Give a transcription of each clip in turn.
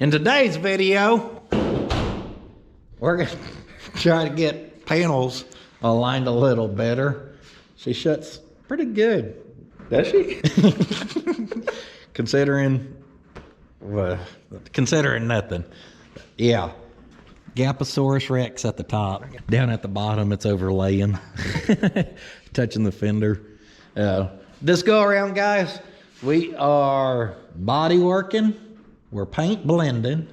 In today's video, we're gonna try to get panels aligned a little better. She shuts pretty good. Does she? Considering nothing. Yeah. Gaposaurus Rex at the top. Down at the bottom, it's overlaying. Touching the fender. This go around, guys, we are body working. We're paint blending.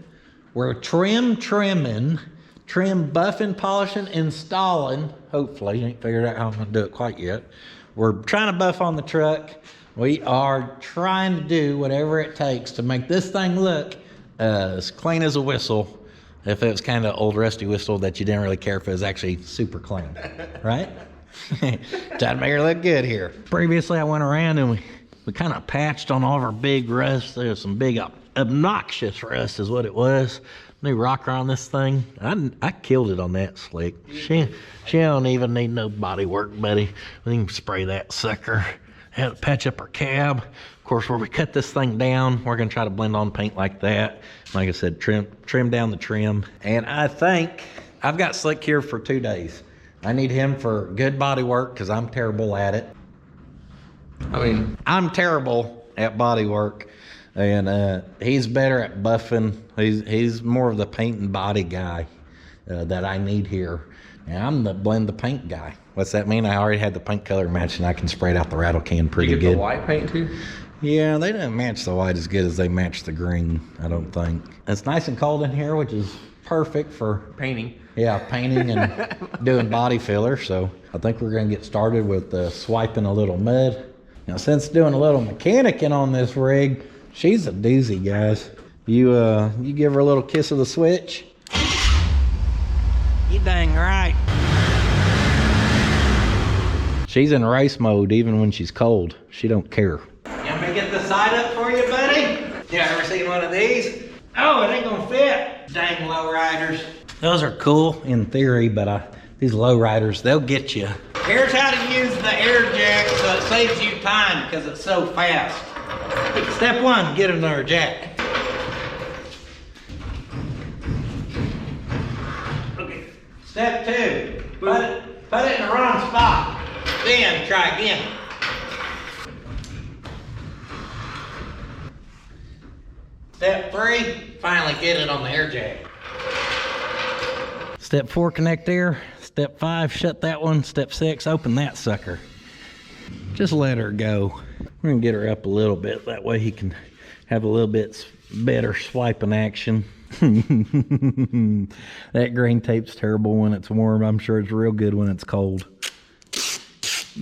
We're trimming, trim buffing, polishing, installing. Hopefully, ain't figured out how I'm gonna do it quite yet. We're trying to buff on the truck. We are trying to do whatever it takes to make this thing look as clean as a whistle. If it was kind of old rusty whistle that you didn't really care if it was actually super clean, right? Trying to make her look good here. Previously, I went around and we kind of patched on all of our big rust. There's some big obnoxious rust is what it was. New rocker on this thing. I killed it on that slick. She don't even need no body work, buddy. We can spray that sucker. Had to patch up her cab. Of course, where we cut this thing down, we're gonna try to blend on paint like that. Like I said, trim down the trim. And I think I've got Slick here for 2 days. I need him for good body work because I'm terrible at it. I mean, I'm terrible at body work, and he's better at buffing. He's more of the paint and body guy that I need here. And I'm the blend the paint guy. What's that mean? I already had the paint color match, and I can spray it out the rattle can pretty good. you get the white paint too? Yeah, they didn't match the white as good as they match the green, I don't think. It's nice and cold in here, which is perfect for Painting. Yeah, painting and doing body filler. So I think we're gonna get started with swiping a little mud. Now, since doing a little mechanicking on this rig, she's a doozy, guys. You give her a little kiss of the switch. You dang right. She's in race mode even when she's cold. She don't care. You want me to get the side up for you, buddy? You ever seen one of these? Oh, it ain't gonna fit. Dang low riders. Those are cool in theory, but these low riders, they'll get you. Here's how to use the air jack so it saves you time because it's so fast. Step 1, get another jack. Okay. Step 2, put it in the wrong spot. Then try again. Step 3, finally get it on the air jack. Step 4, connect air. Step 5, shut that one. Step 6, open that sucker. Just let her go. We're gonna get her up a little bit. That way he can have a little bit better swiping action. That green tape's terrible when it's warm. I'm sure it's real good when it's cold.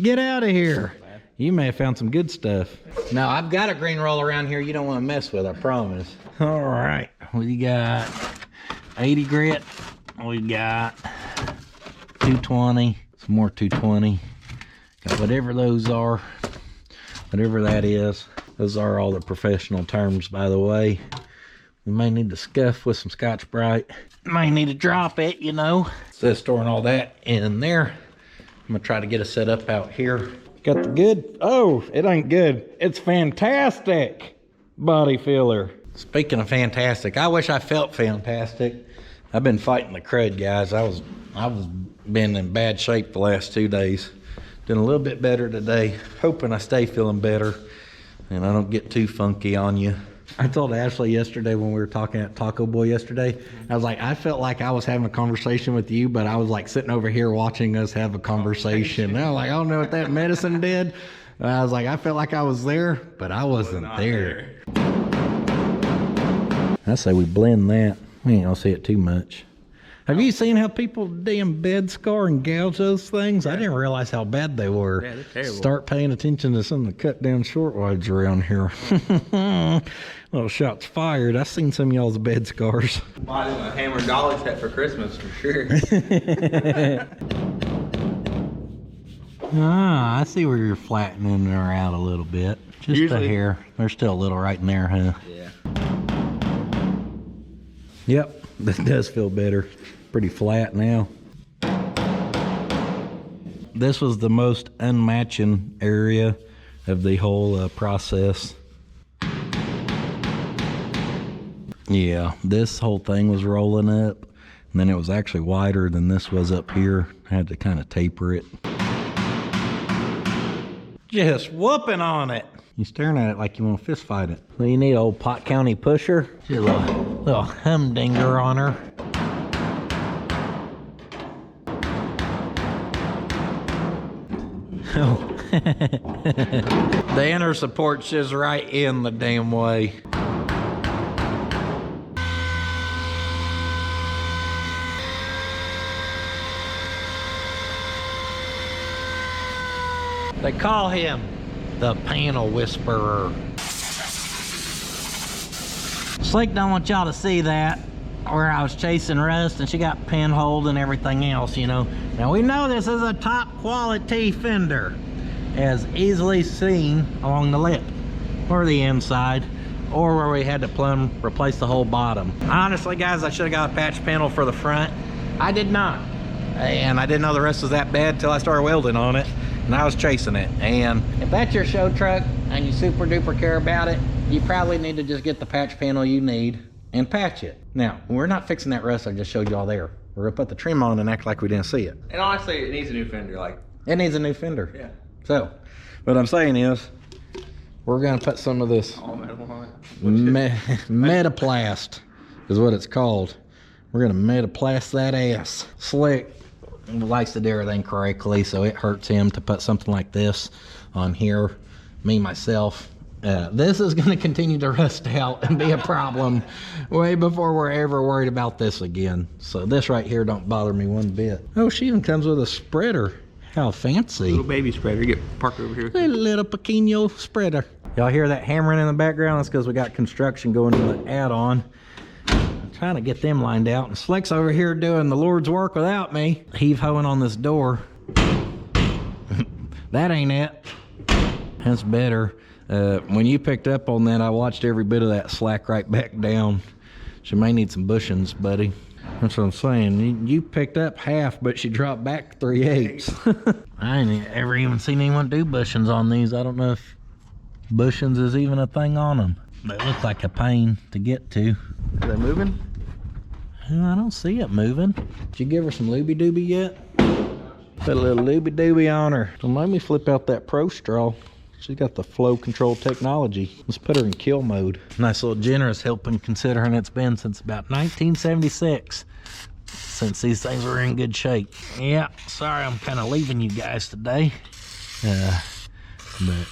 Get out of here. You may have found some good stuff. Now, I've got a green roll around here you don't want to mess with, I promise. All right, we got 80 grit. We got 220, some more 220. Got whatever those are, whatever that is. Those are all the professional terms, by the way. We may need to scuff with some Scotch-Brite. May need to drop it, you know. Instead of storing all that in there, I'm gonna try to get it set up out here. Got the good, oh, it ain't good. It's fantastic body filler. Speaking of fantastic, I wish I felt fantastic. I've been fighting the crud, guys. I've been in bad shape the last 2 days. Doing a little bit better today. Hoping I stay feeling better and I don't get too funky on you. I told Ashley yesterday when we were talking at Taco Boy yesterday, I was like, I felt like I was having a conversation with you, but I was like sitting over here watching us have a conversation. And I was like, I don't know what that medicine did. And I was like, I felt like I was there, but I wasn't there. I say we blend that. We ain't gonna see it too much. Have you seen how people damn bed scar and gouge those things? Yeah. I didn't realize how bad they were. Yeah, they're terrible. Start paying attention to some of the cut down short wides around here. Little shots fired. I've seen some of y'all's bed scars. Bought him a Hammer Dolly set for Christmas for sure. I see where you're flattening her out a little bit. Just Usually, a hair. There's still a little right in there, huh? Yeah. Yep, that does feel better. Pretty flat now. This was the most unmatching area of the whole process. Yeah, this whole thing was rolling up, and then it was actually wider than this was up here. I had to kind of taper it. Just whooping on it. You staring at it like you want to fist fight it. Well, you need an old Pot County pusher. Just a little humdinger on her. Oh. The inner support's just right in the damn way. They call him the panel whisperer. Slick don't want y'all to see that, where I was chasing Rust and she got pinholed and everything else, you know. Now we know this is a top quality fender, as easily seen along the lip or the inside, or where we had to plumb replace the whole bottom. Honestly guys, I should have got a patch panel for the front. I did not, and I didn't know the rest was that bad till I started welding on it. And I was chasing it. And if that's your show truck and you super duper care about it, you probably need to just get the patch panel you need and patch it. Now, we're not fixing that rust I just showed y'all there. We're gonna put the trim on and act like we didn't see it. And honestly, it needs a new fender. Like, it needs a new fender. Yeah. So, what I'm saying is, we're gonna put some of this all metal on it. Metaplast is what it's called. We're gonna Metaplast that ass. Slick likes to do everything correctly, so it hurts him to put something like this on here. Me myself, this is going to continue to rust out and be a problem way before we're ever worried about this again. So this right here don't bother me one bit. Oh, she even comes with a spreader. How fancy. Little baby spreader. You get parked over here. A little pequeño spreader. Y'all hear that hammering in the background? That's because we got construction going to the add-on. Trying to get them lined out, and Slick's over here doing the Lord's work without me. Heave-hoeing on this door. That ain't it. That's better. When you picked up on that, I watched every bit of that slack right back down. She may need some bushings, buddy. That's what I'm saying. You picked up half, but she dropped back 3/8. I ain't ever even seen anyone do bushings on these. I don't know if bushings is even a thing on them. But it looks like a pain to get to. Are they moving? I don't see it moving. Did you give her some looby dooby yet? Put a little looby dooby on her. Don't let me flip out that Pro Straw. She's got the flow control technology. Let's put her in kill mode. Nice little generous helping, considering it's been since about 1976 since these things were in good shape. Yeah, sorry I'm kind of leaving you guys today. But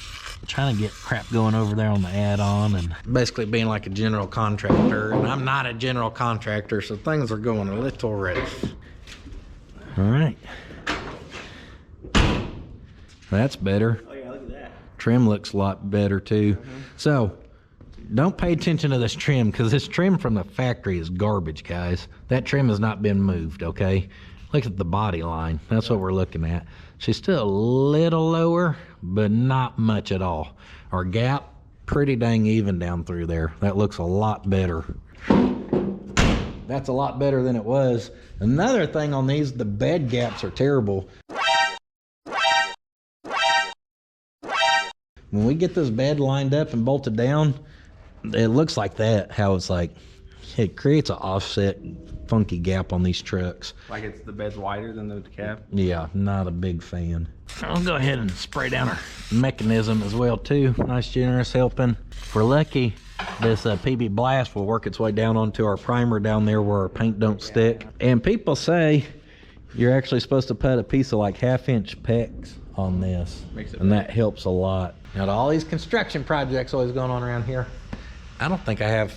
trying to get crap going over there on the add-on and basically being like a general contractor, and I'm not a general contractor, so things are going a little rough. All right, that's better. Oh yeah, look at that. Trim looks a lot better too. So don't pay attention to this trim, because this trim from the factory is garbage, guys. That trim has not been moved. Okay, look at the body line. That's what we're looking at. She's still a little lower, but not much at all. Our gap, pretty dang even down through there. That looks a lot better. That's a lot better than it was. Another thing on these, the bed gaps are terrible. When we get this bed lined up and bolted down, it looks like that, how it's like, it creates an offset funky gap on these trucks. Like it's the bed's wider than the cab? Yeah, not a big fan. I'll go ahead and spray down our mechanism as well too. Nice generous helping. If we're lucky, this PB Blast will work its way down onto our primer down there where our paint don't stick. And people say you're actually supposed to put a piece of like 1/2-inch PEX on this. And that helps a lot. Now to all these construction projects always going on around here, I don't think I have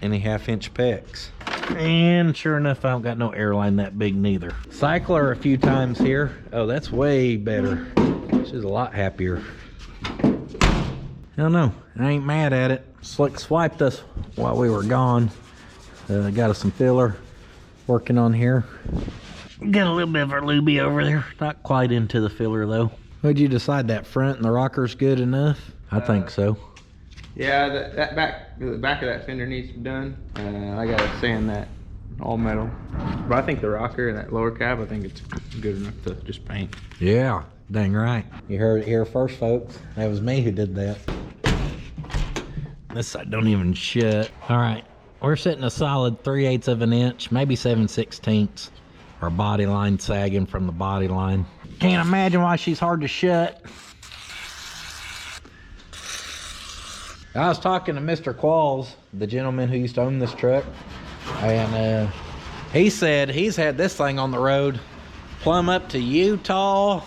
any 1/2-inch PEX. And sure enough, I don't got no airline that big neither. Cycle her a few times here. Oh, that's way better. She's a lot happier. I don't know, I ain't mad at it. Slick swiped us while we were gone. Got us some filler working on here. Got a little bit of our looby over there. Not quite into the filler though. What'd you decide, that front and the rocker's good enough? I think so. Yeah, the back of that fender needs to be done. I gotta sand that all metal. But I think the rocker and that lower cab, I think it's good enough to just paint. Yeah, dang right. You heard it here first, folks. That was me who did that. This side don't even shut. All right, we're sitting a solid 3/8 of an inch, maybe 7/16. Our body line sagging from the body line. Can't imagine why she's hard to shut. I was talking to Mr. Qualls, the gentleman who used to own this truck, and he said he's had this thing on the road plumb up to Utah,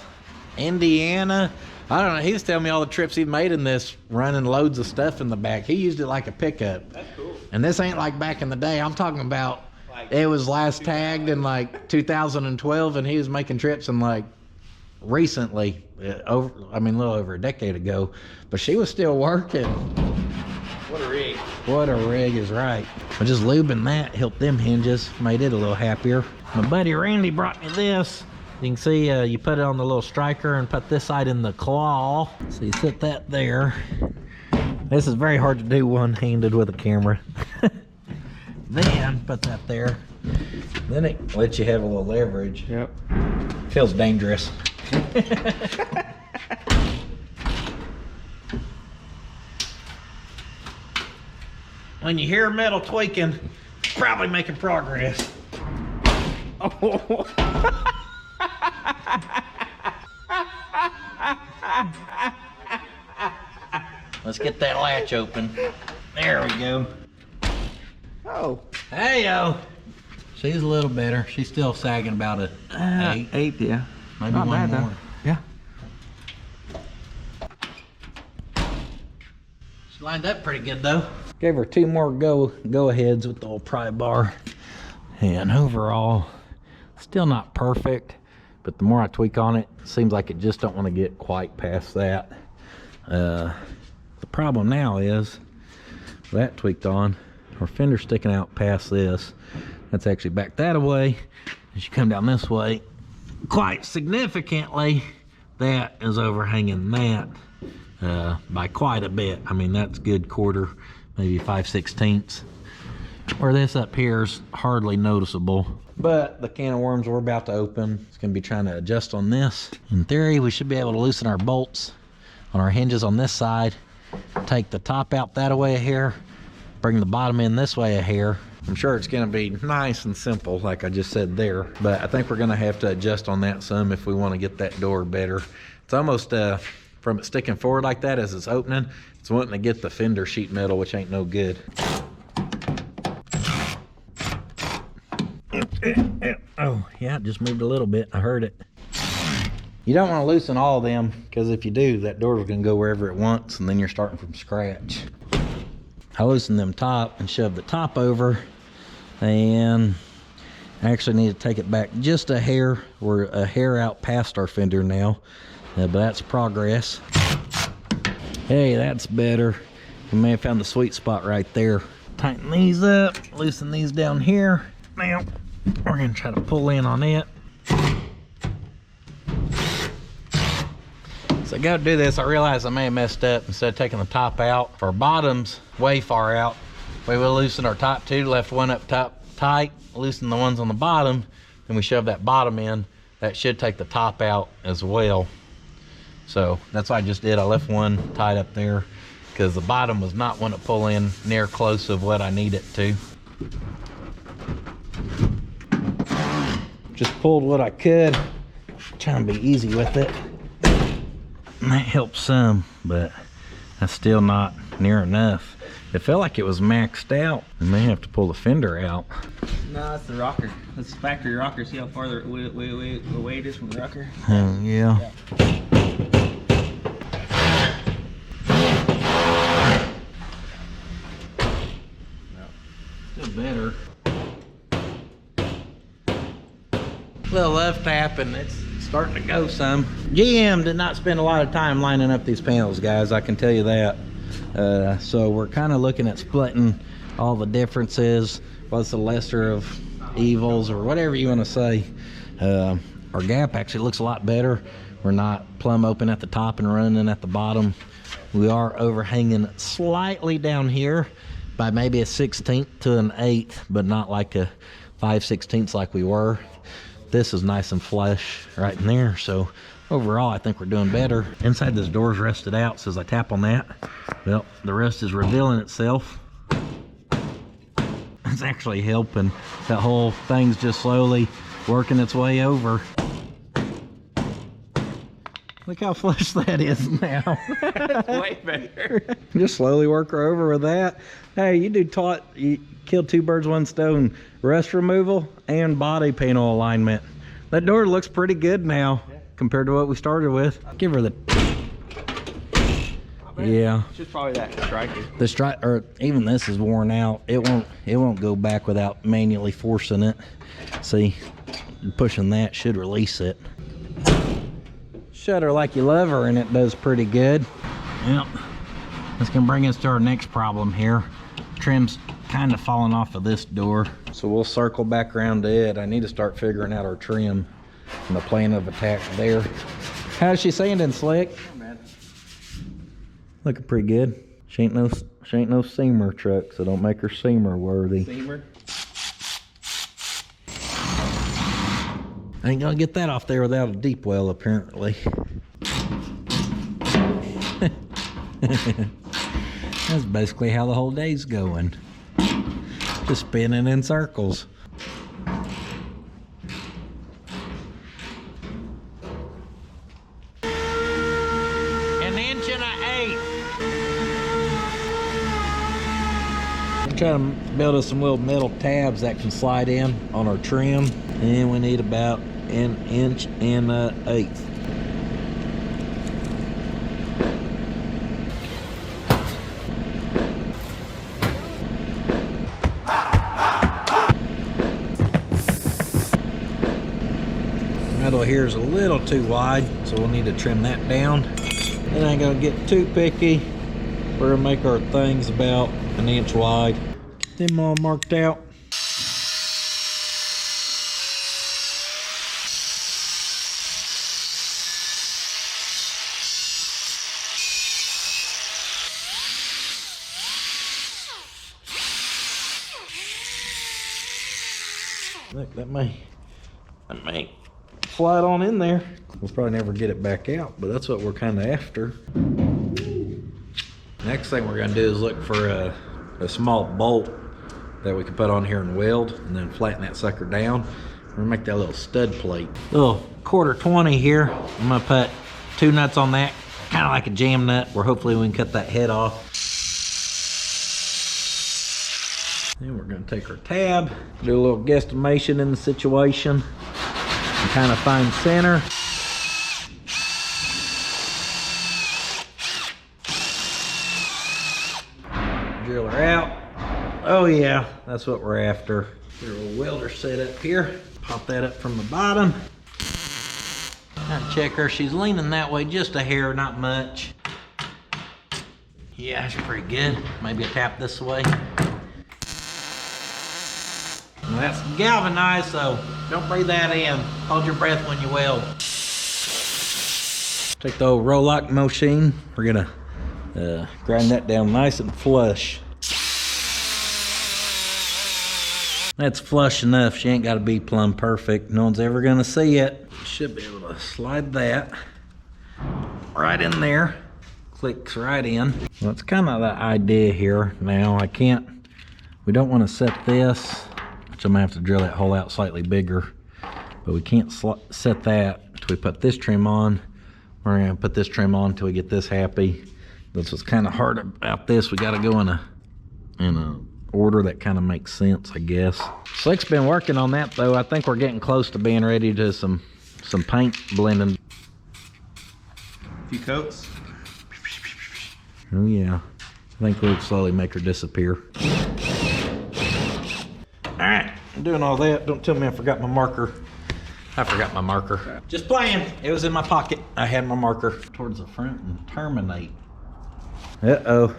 Indiana. I don't know, he was telling me all the trips he made in this, running loads of stuff in the back. He used it like a pickup. That's cool. And this ain't like back in the day. I'm talking about, it was last tagged in like 2012, and he was making trips in like recently, a little over a decade ago, but she was still working. What a rig. What a rig is right. But just lubing that helped them hinges, made it a little happier. My buddy Randy brought me this. You can see you put it on the little striker and put this side in the claw. So you sit that there. This is very hard to do one-handed with a camera. Then put that there. Then it lets you have a little leverage. Yep. Feels dangerous. When you hear metal tweaking, probably making progress. Oh. Let's get that latch open. There we go. Oh. Hey, yo. She's a little better. She's still sagging about a 8. 8, yeah. Maybe Not one bad, more. though. Yeah. She lined up pretty good though. Gave her 2 more go-aheads with the old pry bar. And overall, still not perfect, but the more I tweak on it, it seems like it just don't want to get quite past that. The problem now is that tweaked on, our fender sticking out past this. That's actually back that away. As you come down this way, quite significantly, that is overhanging that by quite a bit. I mean, that's good quarter, maybe 5/16. Where this up here is hardly noticeable. But the can of worms we're about to open, it's gonna be trying to adjust on this. In theory, we should be able to loosen our bolts on our hinges on this side, take the top out that way a hair, bring the bottom in this way a hair. I'm sure it's gonna be nice and simple like I just said there, but I think we're gonna have to adjust on that some if we wanna get that door better. It's almost from it sticking forward like that as it's opening, it's wanting to get the fender sheet metal, which ain't no good. Oh, yeah, it just moved a little bit. I heard it. You don't want to loosen all of them, because if you do, that door's going to go wherever it wants, and then you're starting from scratch. I loosened them top and shoved the top over, and I actually need to take it back just a hair. We're a hair out past our fender now, but that's progress. Hey, that's better. We may have found the sweet spot right there. Tighten these up, loosen these down here. Now, we're gonna try to pull in on it. So I go to do this, I realized I may have messed up. Instead of taking the top out, our bottom's way far out. We will loosen our top 2, left one up top tight, loosen the ones on the bottom, then we shove that bottom in. That should take the top out as well. So that's what I just did. I left one tied up there because the bottom was not one to pull in near close of what I need it to. Just pulled what I could, trying to be easy with it. And that helps some, but that's still not near enough. It felt like it was maxed out. I may have to pull the fender out. No, that's the rocker. That's the factory rocker. See how far the away it is from the rocker? Oh, yeah. Still better. Little love tap and it's starting to go some. GM did not spend a lot of time lining up these panels, guys, I can tell you that. So we're kind of looking at splitting all the differences, what's the lesser of evils or whatever you want to say. Our gap actually looks a lot better. We're not plumb open at the top and running at the bottom. We are overhanging slightly down here by maybe a 1/16 to an 1/8, but not like a 5/16 like we were. This is nice and flush right in there, so overall I think we're doing better. Inside this door's rusted out, so as I tap on that, well, the rust is revealing itself. It's actually helping. That whole thing's just slowly working its way over. Look how flush that is now. Way better. Just slowly work her over with that. Hey, you killed two birds, one stone. Rust removal and body panel alignment. That door looks pretty good now compared to what we started with. Give her the... Yeah. It's just probably that striker. The strike, or even this is worn out. It won't go back without manually forcing it. See, pushing that should release it. Shut her like you love her, and it does pretty good. Yep. That's gonna bring us to our next problem here. Trim's kind of falling off of this door, so we'll circle back around to it. I need to start figuring out our trim and the plan of attack there. How's she sanding, Slick? Looking pretty good. She ain't no seamer truck, so don't make her seamer worthy. Seamer? I ain't gonna get that off there without a deep well, apparently. That's basically how the whole day's going. Just spinning in circles. An inch and an eighth. I'm trying to build us some little metal tabs that can slide in on our trim. And we need about an inch and an eighth. Metal here is a little too wide, so we'll need to trim that down. Then I ain't gonna get too picky. We're gonna make our things about an inch wide. Get them all marked out. Look, that may slide on in there. We'll probably never get it back out, but that's what we're kind of after. Next thing we're gonna do is look for a small bolt that we can put on here and weld, and then flatten that sucker down. We're gonna make that little stud plate. Little 1/4-20 here. I'm gonna put 2 nuts on that, kind of like a jam nut, where hopefully we can cut that head off. Then we're gonna take our tab, do a little guesstimation in the situation, and kind of find center. Drill her out. Oh yeah, that's what we're after. Get a little welder set up here. Pop that up from the bottom. Kind of check her. She's leaning that way just a hair, not much. Yeah, that's pretty good. Maybe a tap this way. Well, that's galvanized, so don't breathe that in. Hold your breath when you weld. Take the old roll-lock machine. We're gonna grind that down nice and flush. That's flush enough. She ain't gotta be plumb perfect. No one's ever gonna see it. Should be able to slide that right in there. Clicks right in. Well, that's kind of the idea here. Now we don't want to set this, which I'm gonna have to drill that hole out slightly bigger, but we can't set that until we put this trim on. We're gonna put this trim on until we get this happy. That's what's kind of hard about this. We gotta go in a order that kind of makes sense, I guess. Slick's been working on that though. I think we're getting close to being ready to some paint blending. A few coats. Oh yeah. I think we'll slowly make her disappear. Alright, I'm doing all that. Don't tell me I forgot my marker. I forgot my marker. Just playing. It was in my pocket. I had my marker. Towards the front and terminate. Uh-oh.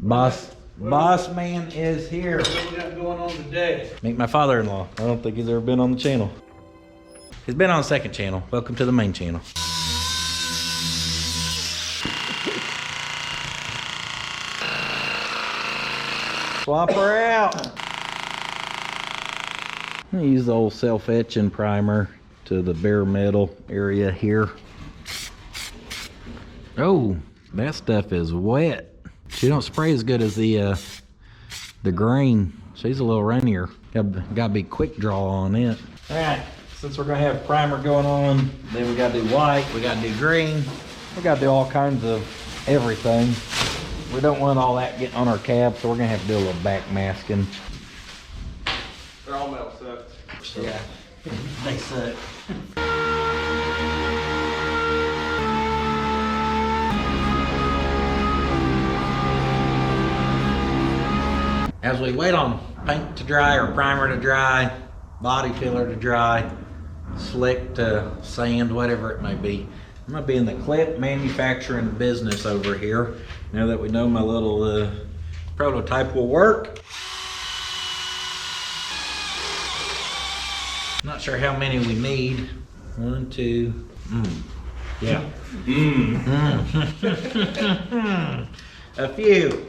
Boss man is here. What we got going on today? Meet my father-in-law. I don't think he's ever been on the channel. He's been on the second channel. Welcome to the main channel. Swap her out. I'm gonna use the old self-etching primer to the bare metal area here. Oh, that stuff is wet. She don't spray as good as the The green, she's a little runnier. Gotta be quick draw on it. All right, since we're gonna have primer going on, then we gotta do white, we gotta do green. We gotta do all kinds of everything. We don't want all that getting on our cab, so we're gonna have to do a little back masking. They're all metal sucks. Yeah, they suck. As we wait on paint to dry or primer to dry, body filler to dry, slick to sand, whatever it may be, I'm gonna be in the clip manufacturing business over here. Now that we know my little prototype will work. Not sure how many we need. 1, 2, yeah. A few.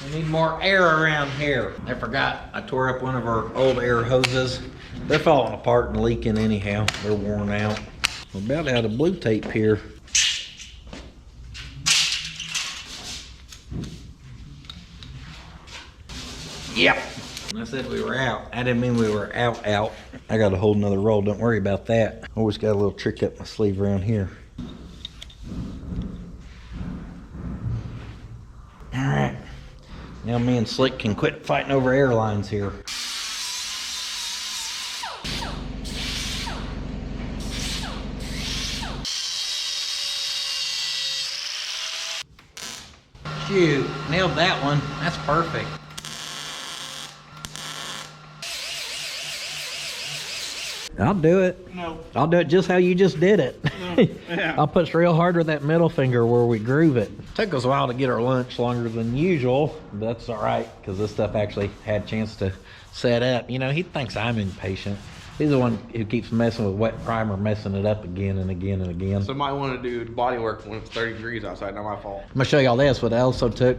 We need more air around here. I forgot, I tore up one of our old air hoses. They're falling apart and leaking anyhow. They're worn out. We're about out of blue tape here. Yep. I said we were out. I didn't mean we were out. I got to hold another roll. Don't worry about that. Always got a little trick up my sleeve around here. All right. Now me and Slick can quit fighting over airlines here. Shoot, nailed that one. That's perfect. I'll do it. No. I'll do it just how you just did it. No. Yeah. I'll push real hard with that middle finger where we groove it. Took us a while to get our lunch, longer than usual. But that's all right, because this stuff actually had a chance to set up. You know, he thinks I'm impatient. He's the one who keeps messing with wet primer, messing it up again and again and again. So might want to do body work when it's 30 degrees outside, not my fault. I'm gonna show y'all this, what I also took.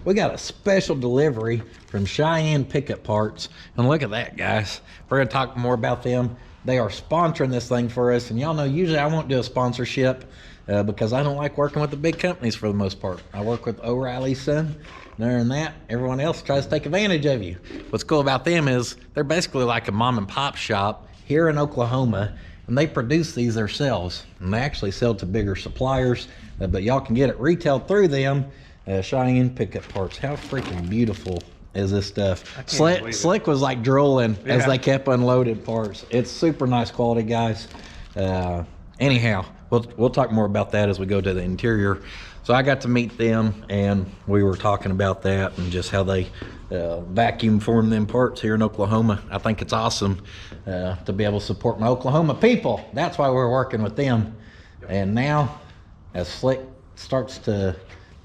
We got a special delivery from Cheyenne Pickup Parts. And look at that, guys. We're gonna talk more about them. They are sponsoring this thing for us. And y'all know, usually I won't do a sponsorship because I don't like working with the big companies for the most part. I work with O'Reilly's son. And other than that, everyone else tries to take advantage of you. What's cool about them is they're basically like a mom and pop shop here in Oklahoma, and they produce these themselves. And they actually sell to bigger suppliers, but y'all can get it retail through them. Cheyenne Pickup Parts. How freaking beautiful is this stuff? Slick was like drooling as they kept unloading parts. It's super nice quality, guys. Anyhow, we'll talk more about that as we go to the interior. So I got to meet them, and we were talking about that and just how they vacuum form them parts here in Oklahoma. I think it's awesome to be able to support my Oklahoma people. That's why we're working with them. And now, as Slick starts to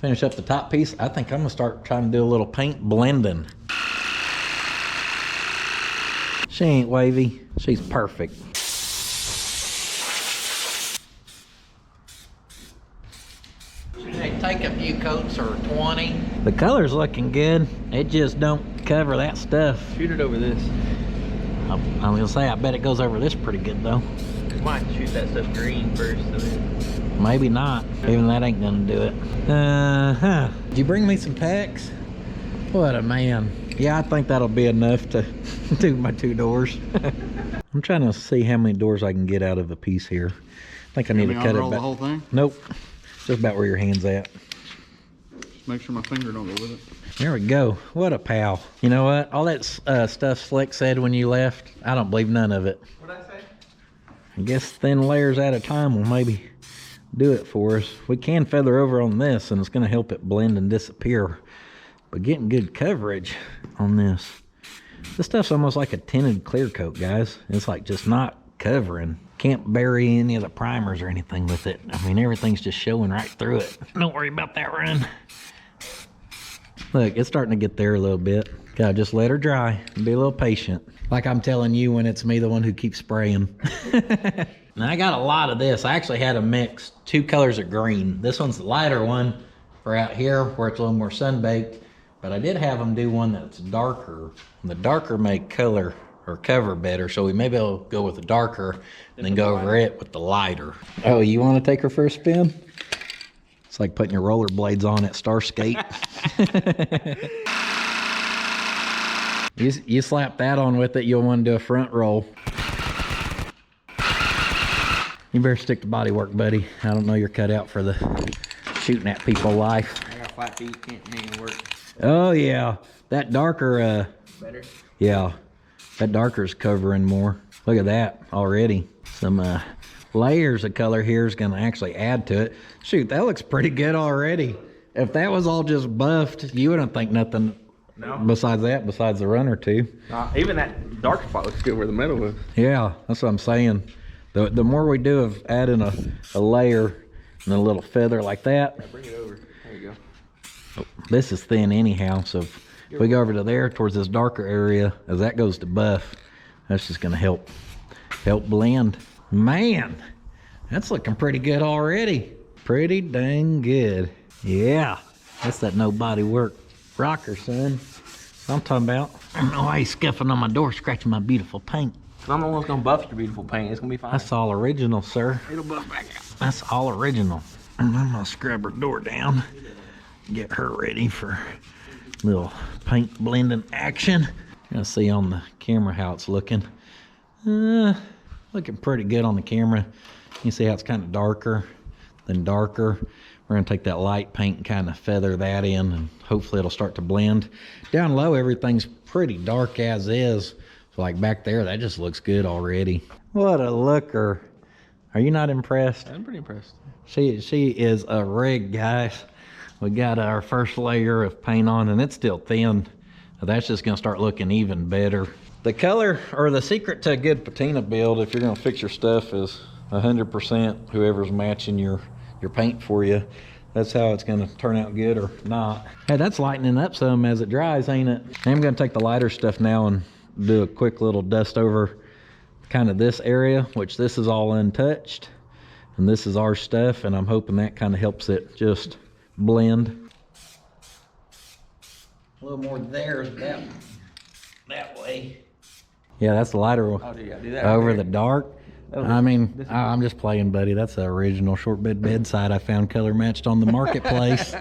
finish up the top piece, I think I'm gonna start trying to do a little paint blending. She ain't wavy, she's perfect. Take a few coats or 20. The color's looking good. It just don't cover that stuff. Shoot it over this. I'm gonna say, I bet it goes over this pretty good though. Might shoot that stuff green first. Maybe not. Even that ain't gonna do it. Did you bring me some tacks? What a man. Yeah, I think that'll be enough to do my 2 doors. I'm trying to see how many doors I can get out of a piece here. I think I need to cut it back. The whole thing? Nope. Just about where your hand's at. Just make sure my finger don't go with it. There we go. What a pal. You know what? All that stuff Slick said when you left, I don't believe none of it. What'd I say? I guess thin layers at a time will maybe do it for us. We can feather over on this, and it's going to help it blend and disappear. But getting good coverage on this. This stuff's almost like a tinted clear coat, guys. It's like just not covering. Can't bury any of the primers or anything with it. I mean, everything's just showing right through it. Don't worry about that run. Look, it's starting to get there a little bit. Gotta just let her dry and be a little patient. Like I'm telling you when it's me, the one who keeps spraying. Now I got a lot of this. I actually had a mix, 2 colors of green. This one's the lighter one for out here where it's a little more sun-baked. But I did have them do one that's darker. And the darker make color or cover better, so we maybe will go with the darker and then go over it with the lighter. Oh, you want to take her for a spin? It's like putting your rollerblades on at Starscape. You slap that on with it, you'll want to do a front roll. You better stick to body work, buddy. I don't know you're cut out for the shooting at people life. I got flat feet, can't work. Oh yeah, that darker, Better? yeah, that darker's covering more. Look at that already. Some layers of color here is gonna actually add to it. Shoot, that looks pretty good already. If that was all just buffed, you wouldn't think nothing besides that, besides the run or two. Even that dark spot looks good where the metal was. Yeah, that's what I'm saying. The more we do of adding a layer and a little feather like that. Yeah, bring it over. There you go. Oh, this is thin anyhow, so if we go over to there towards this darker area, as that goes to buff, that's just gonna help blend. Man, that's looking pretty good already. Pretty dang good. Yeah, that's that no body work rocker, son. That's what I'm talking about. I don't know why he's scuffing on my door, scratching my beautiful paint. I'm the one that's gonna buff your beautiful paint. It's gonna be fine. That's all original, sir. It'll buff back out. That's all original. And I'm gonna scrub her door down, get her ready for little paint blending action. Gonna see on the camera how it's looking. Looking pretty good on the camera. You see how it's kind of darker than darker. We're gonna take that light paint and kind of feather that in, and hopefully it'll start to blend. Down low, everything's pretty dark as is. So like back there, that just looks good already. What a looker. Are you not impressed? I'm pretty impressed. She is a rig, guys. We got our first layer of paint on, and it's still thin. That's just gonna start looking even better. The color, or the secret to a good patina build, if you're gonna fix your stuff, is 100% whoever's matching your paint for you. That's how it's gonna turn out good or not. Hey, that's lightening up some as it dries, ain't it? I'm gonna take the lighter stuff now and do a quick little dust over kind of this area, which this is all untouched, and this is our stuff, and I'm hoping that kind of helps it just blend. A little more there, that way. Yeah, that's the lighter one. Oh, do you do that over right the dark. I mean, I'm just playing, buddy. That's the original shortbed bedside I found color matched on the marketplace.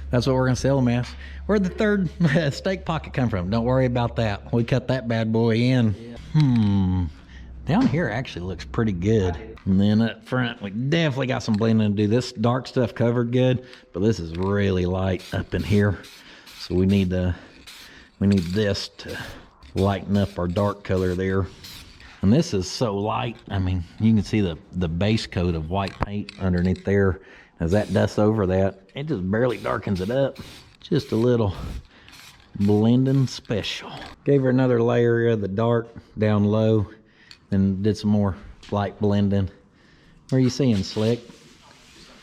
That's what we're gonna sell them as. Where'd the third steak pocket come from? Don't worry about that. We cut that bad boy in. Down here actually looks pretty good. And then up front, we definitely got some blending to do. This dark stuff covered good, but this is really light up in here. So we need this to lighten up our dark color there. And this is so light. I mean, you can see the base coat of white paint underneath there. As that dusts over that, it just barely darkens it up. Just a little blending special. Gave her another layer of the dark down low, and did some more light blending. What are you seeing, Slick?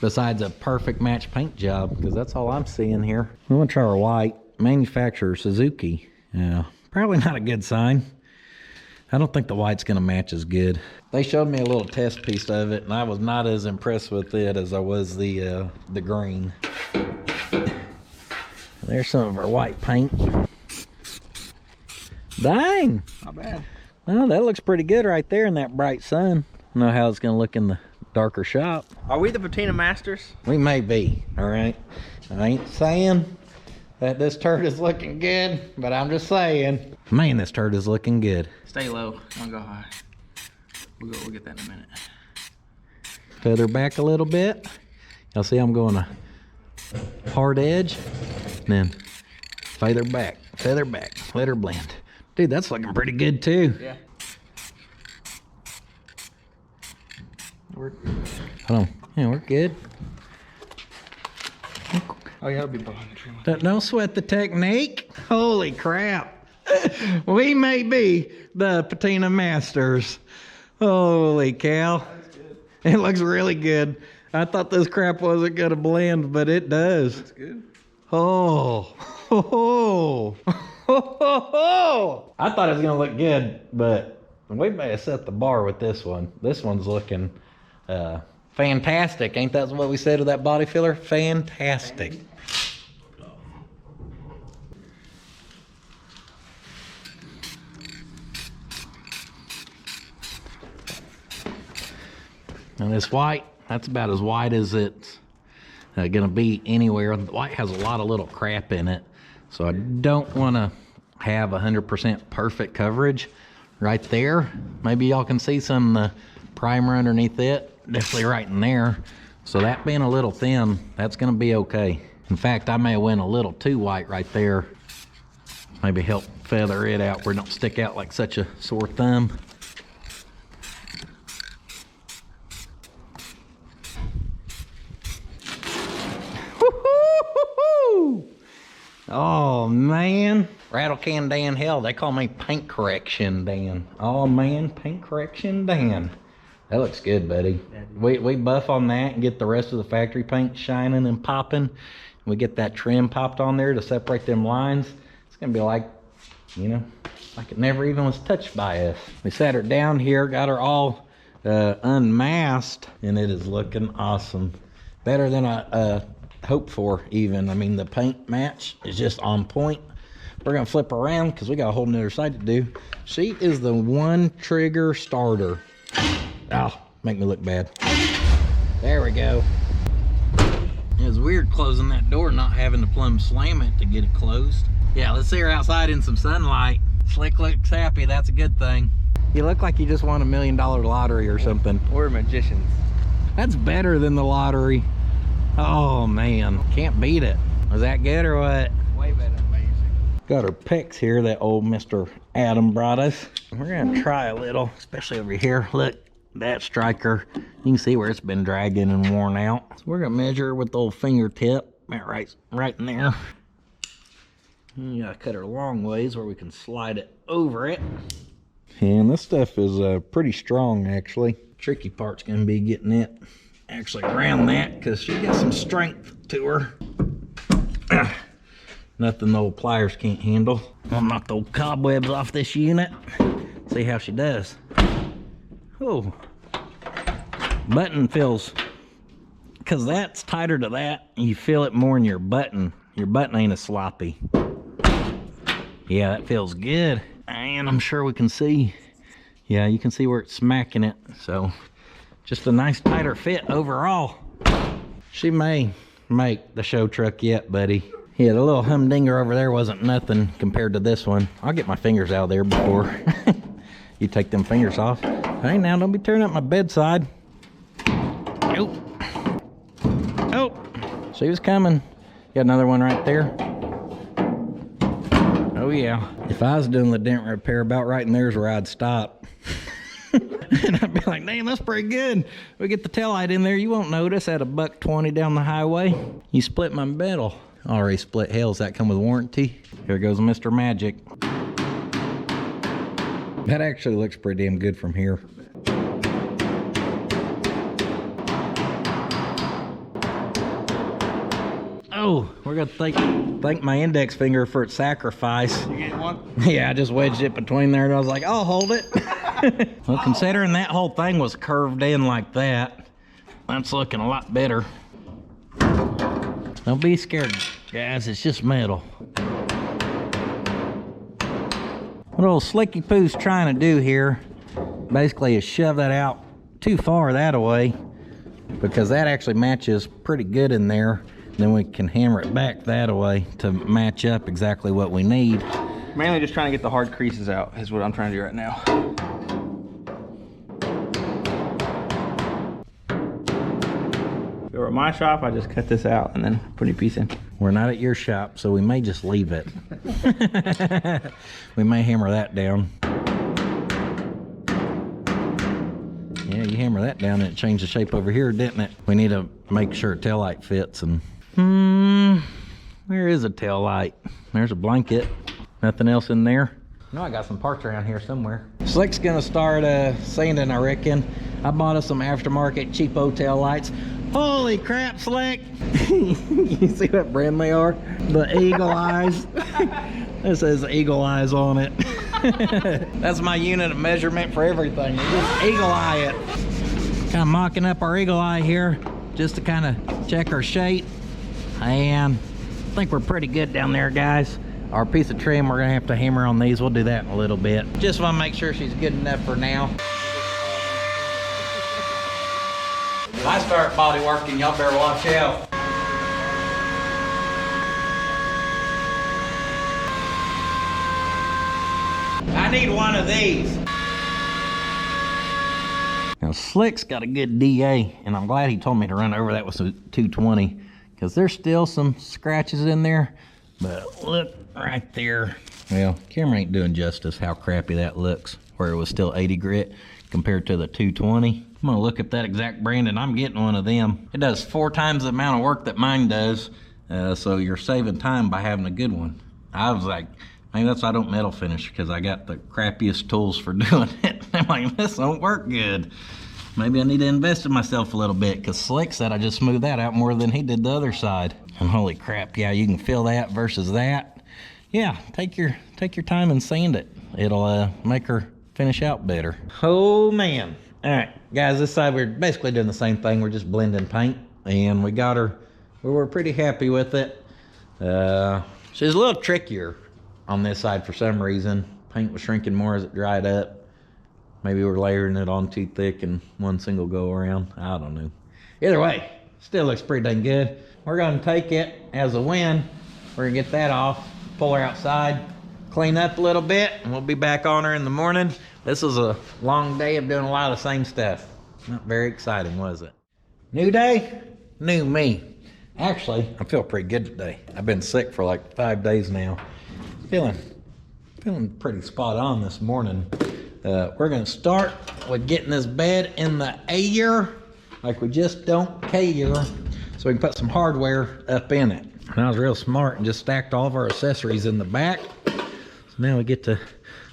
Besides a perfect match paint job, because that's all I'm seeing here. We want to try our white. Manufacturer Suzuki. Yeah, probably not a good sign. I don't think the white's gonna match as good. They showed me a little test piece of it, and I was not as impressed with it as I was the green. There's some of our white paint. Dang! Not bad. Oh, that looks pretty good right there in that bright sun. I don't know how it's gonna look in the darker shop. Are we the patina masters? We may be, all right? I ain't saying that this turd is looking good, but I'm just saying. Man, this turd is looking good. Stay low, don't go high. We'll get that in a minute. Feather back a little bit. Y'all see I'm going a hard edge, and then feather back, let her blend. Dude, that's looking pretty good too. Yeah. Hold on. Yeah, we're good. Oh yeah, it'll be behind the tree. Don't sweat the technique. Holy crap. We may be the patina masters. Holy cow. That's good. It looks really good. I thought this crap wasn't gonna blend, but it does. That's good. Oh. I thought it was gonna look good, but we may have set the bar with this one. This one's looking fantastic. Ain't that what we said to that body filler? Fantastic. And this white, that's about as white as it's gonna be anywhere. The white has a lot of little crap in it, so I don't want to have 100% perfect coverage right there. Maybe y'all can see some primer underneath it, definitely right in there. So that being a little thin, that's gonna be okay. In fact, I may have went a little too white right there. Maybe help feather it out where it don't stick out like such a sore thumb. Oh man, Rattle Can Dan, hell, they call me Paint Correction Dan. Oh man, Paint Correction Dan. That looks good, buddy. We buff on that and get the rest of the factory paint shining and popping. We get that trim popped on there to separate them lines. It's gonna be like, you know, like it never even was touched by us. We sat her down here, got her all unmasked, and it is looking awesome. Better than I hoped for even. I mean, the paint match is just on point. We're gonna flip her around because we got a whole nother side to do. She is the one trigger starter. Oh, make me look bad. There we go. It was weird closing that door, not having to plumb slam it to get it closed. Yeah, let's see her outside in some sunlight. Slick looks happy, that's a good thing. You look like you just won $1 million lottery or something. We're magicians. That's better than the lottery. Oh man, can't beat it. Was that good or what? Way better. Amazing. Got her picks here that old Mr. Adam brought us. We're gonna try a little, especially over here. Look, that striker. You can see where it's been dragging and worn out. So we're gonna measure with the old fingertip. Right in there. You gotta cut her long ways where we can slide it over it. And this stuff is pretty strong actually. Tricky part's gonna be getting it actually around that because she got some strength to her. Nothing the old pliers can't handle. I'll knock the old cobwebs off this unit. See how she does. Oh, button feels, because that's tighter to that, you feel it more in your button. Your button ain't as sloppy. Yeah, that feels good. And I'm sure we can see, yeah, you can see where it's smacking it. So just a nice tighter fit overall. She may make the show truck yet, buddy. Yeah, the little humdinger over there wasn't nothing compared to this one. I'll get my fingers out of there before you take them fingers off. Hey, now don't be tearing up my bedside. Nope. Oh, she was coming. Got another one right there. Oh yeah. If I was doing the dent repair, about right in there's where I'd stop. And I'd be like, damn, that's pretty good. We get the taillight in there, you won't notice at $120 down the highway. You split my metal. Already split. Hell, does that come with warranty? Here goes Mr. Magic. That actually looks pretty damn good from here. Oh, we're gonna thank my index finger for its sacrifice. You get one? Yeah, I just wedged it between there and I was like, I'll hold it. Well, considering that whole thing was curved in like that, that's looking a lot better. Don't be scared, guys, it's just metal. What old Slicky Poo's trying to do here, basically, is shove that out too far that way, because that actually matches pretty good in there. Then we can hammer it back that way to match up exactly what we need. Mainly just trying to get the hard creases out is what I'm trying to do right now. If it were at my shop, I just cut this out and then put a piece in. We're not at your shop, so we may just leave it. We may hammer that down. Yeah, you hammer that down and it changed the shape over here, didn't it? We need to make sure taillight fits and... where is a taillight? There's a blanket. Nothing else in there. No, I got some parts around here somewhere. Slick's gonna start sanding, I reckon. I bought us some aftermarket cheapo taillights. Holy crap, Slick! You see what brand they are? The Eagle Eyes. It says Eagle Eyes on it. That's my unit of measurement for everything. Just Eagle Eye it. Kind of mocking up our Eagle Eye here, just to kind of check our shape. And I think we're pretty good down there, guys. Our piece of trim, we're gonna have to hammer on these. We'll do that in a little bit. Just wanna make sure she's good enough for now. If I start body working, y'all better watch out. need one of these. Now Slick's got a good DA, and I'm glad he told me to run over that with a 220, because there's still some scratches in there. But look right there. Well, camera ain't doing justice how crappy that looks, where it was still 80 grit compared to the 220. I'm gonna look at that exact brand, and I'm getting one of them. It does 4 times the amount of work that mine does, so you're saving time by having a good one. I was like, maybe that's why I don't metal finish, because I got the crappiest tools for doing it. I'm like, this don't work good. Maybe I need to invest in myself a little bit, because Slick said I just smoothed that out more than he did the other side. And holy crap, yeah, you can feel that versus that. Yeah, take your time and sand it. It'll make her finish out better. Oh man. All right, guys, this side we're basically doing the same thing. We're just blending paint, and we got her. We were pretty happy with it. She's a little trickier on this side for some reason. Paint was shrinking more as it dried up. Maybe we're layering it on too thick in one single go around. I don't know. Either way, still looks pretty dang good. We're gonna take it as a win. We're gonna get that off, pull her outside, clean up a little bit, and we'll be back on her in the morning. This was a long day of doing a lot of the same stuff. Not very exciting, was it? New day, new me. Actually, I feel pretty good today. I've been sick for like 5 days now. Feeling pretty spot on this morning. We're gonna start with getting this bed in the air like we just don't care, so we can put some hardware up in it. And I was real smart and just stacked all of our accessories in the back. So now we get to,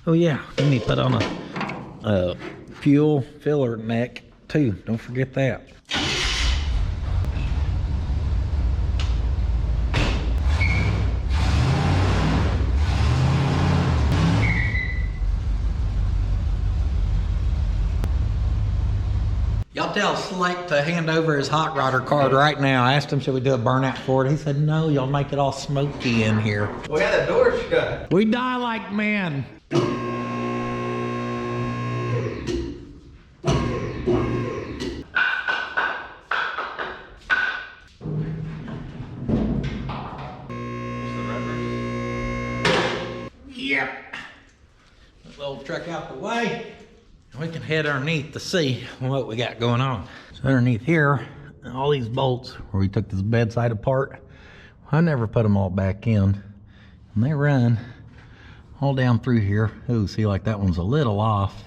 oh yeah, we need to put on a fuel filler neck too. Don't forget that. Y'all tell Slick to hand over his hot rodder card right now. I asked him, should we do a burnout for it? He said, no, you'll make it all smoky in here. We had the door shut. We die like men. Yep. This little truck out the way. We can head underneath to see what we got going on. So underneath here, all these bolts where we took this bedside apart, I never put them all back in. And they run all down through here. Ooh, see, like that one's a little off.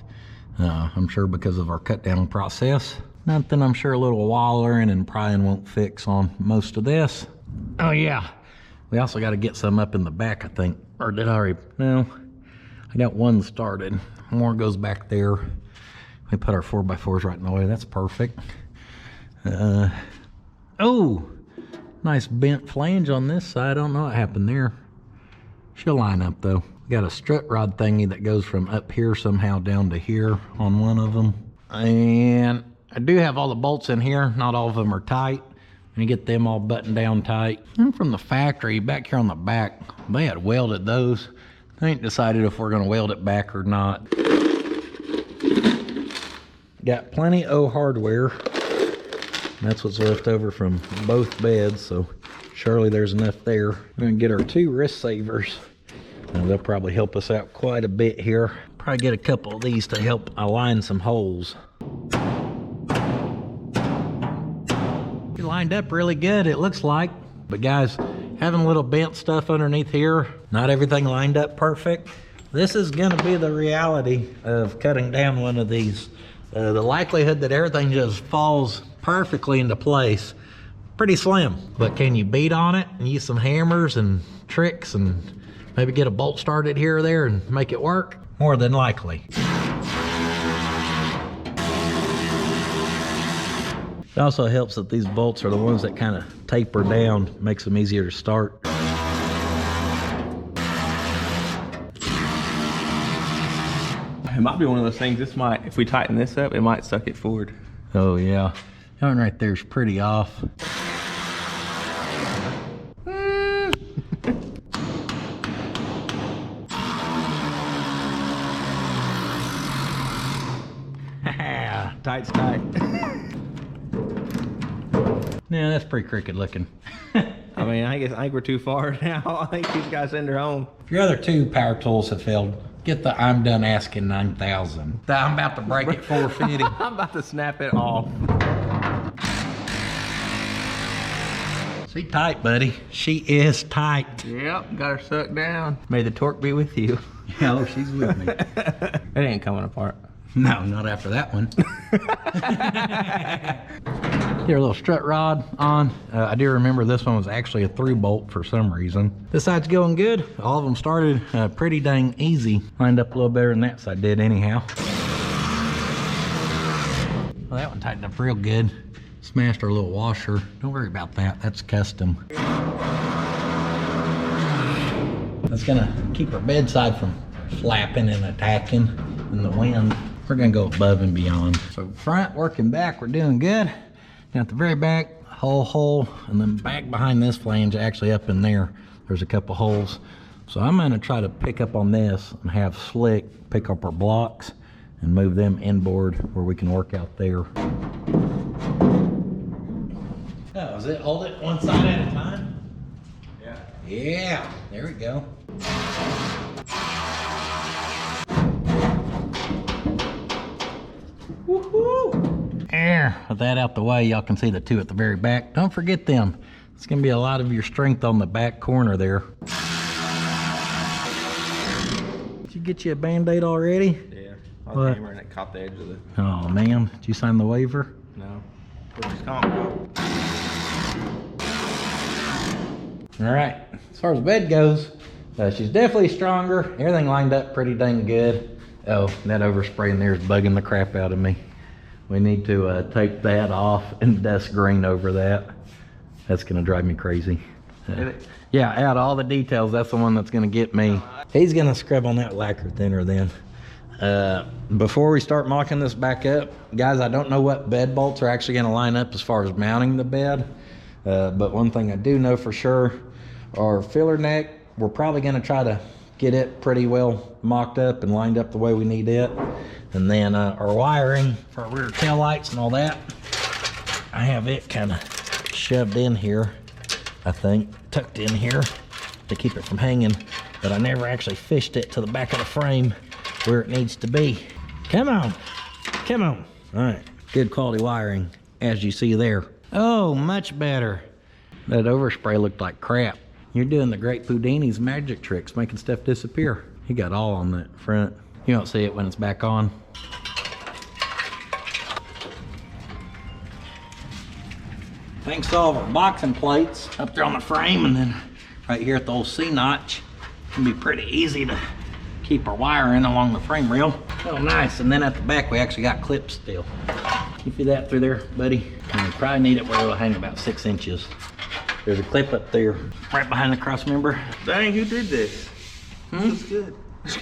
I'm sure because of our cut down process. Nothing I'm sure a little wallering and prying won't fix on most of this. Oh yeah, we also got to get some up in the back, I think. Or did I already? No, I got one started. More goes back there. We put our 4x4s right in the way. That's perfect. Oh, nice bent flange on this side. I don't know what happened there. She'll line up though. We got a strut rod thingy that goes from up here somehow down to here on one of them. And I do have all the bolts in here. Not all of them are tight. And you get them all buttoned down tight. And from the factory back here on the back, they had welded those. I ain't decided if we're gonna weld it back or not. Got plenty of hardware. That's what's left over from both beds, so surely there's enough there. We're gonna get our 2 wrist savers. They'll probably help us out quite a bit here. Probably get a couple of these to help align some holes. You lined up really good, it looks like. But guys, having a little bent stuff underneath here, not everything lined up perfect. This is gonna be the reality of cutting down one of these. The likelihood that everything just falls perfectly into place, pretty slim. But can you beat on it and use some hammers and tricks and maybe get a bolt started here or there and make it work? More than likely. It also helps that these bolts are the ones that kind of taper down, makes them easier to start. It might be one of those things, this might, if we tighten this up, it might suck it forward. Oh yeah, that one right there is pretty off. Tight's tight. Yeah, that's pretty crooked looking. I mean, I think we're too far now. I think these guys send her home. If your other 2 power tools have failed, Get the I'm done asking 9,000. I'm about to break it 450. I'm about to snap it off. She tight, buddy. She is tight. Yep, got her sucked down. May the torque be with you. Oh, she's with me. It ain't coming apart. No, not after that one. Get our little strut rod on. I do remember this one was actually a through bolt for some reason. This side's going good. All of them started pretty dang easy. Lined up a little better than that side did anyhow. Well, that one tightened up real good. Smashed our little washer. Don't worry about that. That's custom. That's gonna keep our bedside from flapping and attacking in the wind. We're gonna go above and beyond. So front working back, we're doing good. Now at the very back, hole, and then back behind this flange, actually up in there, there's a couple holes. So I'm gonna try to pick up on this and have Slick pick up our blocks and move them inboard where we can work out there. Oh, is it hold it one side at a time? Yeah. Yeah, there we go. Woohoo! There, with that out the way, y'all can see the two at the very back. Don't forget them. It's gonna be a lot of your strength on the back corner there. Did you get you a Band-Aid already? Yeah. I was hammering it, caught the edge of the... Oh man, did you sign the waiver? No. Where's his comp go? All right, as far as the bed goes, she's definitely stronger. Everything lined up pretty dang good. Oh, that overspray in there is bugging the crap out of me. We need to take that off and dust green over that. That's gonna drive me crazy. Yeah, out of all the details, that's the one that's gonna get me. He's gonna scrub on that lacquer thinner then. Before we start mocking this back up, guys, I don't know what bed bolts are actually gonna line up as far as mounting the bed. But one thing I do know for sure, our filler neck, we're probably gonna try to get it pretty well mocked up and lined up the way we need it. And then our wiring for our rear tail lights and all that, I have it kind of shoved in here, I think, tucked in here to keep it from hanging. But I never actually fished it to the back of the frame where it needs to be. Come on, come on. All right, good quality wiring, as you see there. Oh, much better. That overspray looked like crap. You're doing the great Houdini's magic tricks, making stuff disappear. He got all on that front. You don't see it when it's back on. Thanks to all of our boxing plates up there on the frame, and then right here at the old C-notch, it can be pretty easy to keep our wiring along the frame rail. Oh, nice. And then at the back, we actually got clips still. You see that through there, buddy? And we probably need it where it'll hang about 6 inches. There's a clip up there, right behind the cross member. Dang, who did this? This is good.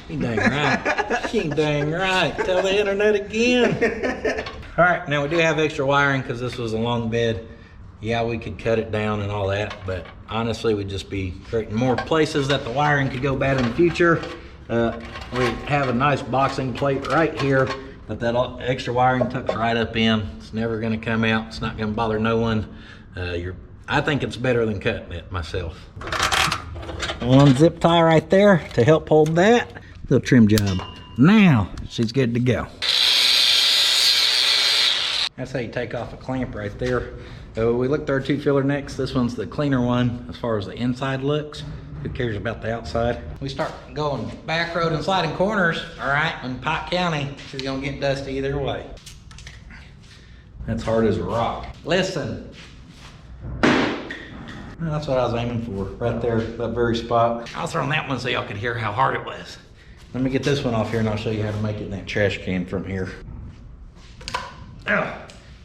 You dang right. You dang right. Tell the internet again. All right, now we do have extra wiring because this was a long bed. Yeah, we could cut it down and all that, but honestly, we'd just be creating more places that the wiring could go bad in the future. We have a nice boxing plate right here that extra wiring tucks right up in. It's never gonna come out. It's not gonna bother no one. I think it's better than cutting it myself. One zip tie right there to help hold that. Little trim job. Now, she's good to go. That's how you take off a clamp right there. We looked at our two filler necks. This one's the cleaner one as far as the inside looks. Who cares about the outside? We start going back road and sliding corners, all right, in Pike County, she's gonna get dusty either way. That's hard as a rock. Listen. That's what I was aiming for, right there, that very spot. I was throwing that one so y'all could hear how hard it was. Let me get this one off here and I'll show you how to make it in that trash can from here. Oh,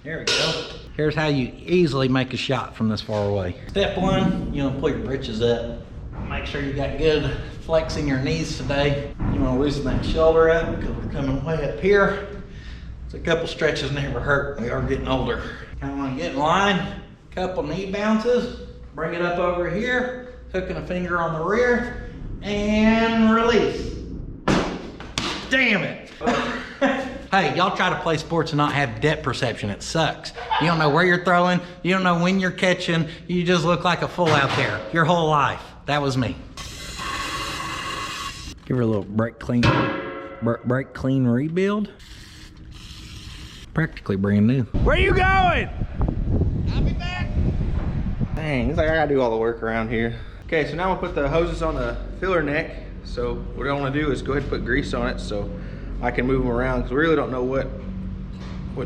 there we go. Here's how you easily make a shot from this far away. Step one, you wanna pull your britches up. Make sure you got good flex in your knees today. You wanna loosen that shoulder up because we're coming way up here. So a couple stretches never hurt. We are getting older. Kinda wanna get in line, couple knee bounces. Bring it up over here, hooking a finger on the rear, and release. Damn it. Hey, y'all try to play sports and not have depth perception. It sucks. You don't know where you're throwing. You don't know when you're catching. You just look like a fool out there your whole life. That was me. Give her a little brake clean rebuild. Practically brand new. Where you going? I'll be back. Dang, it's like I gotta do all the work around here. Okay, so now we'll put the hoses on the filler neck. So what I want to do is go ahead and put grease on it so I can move them around, because we really don't know what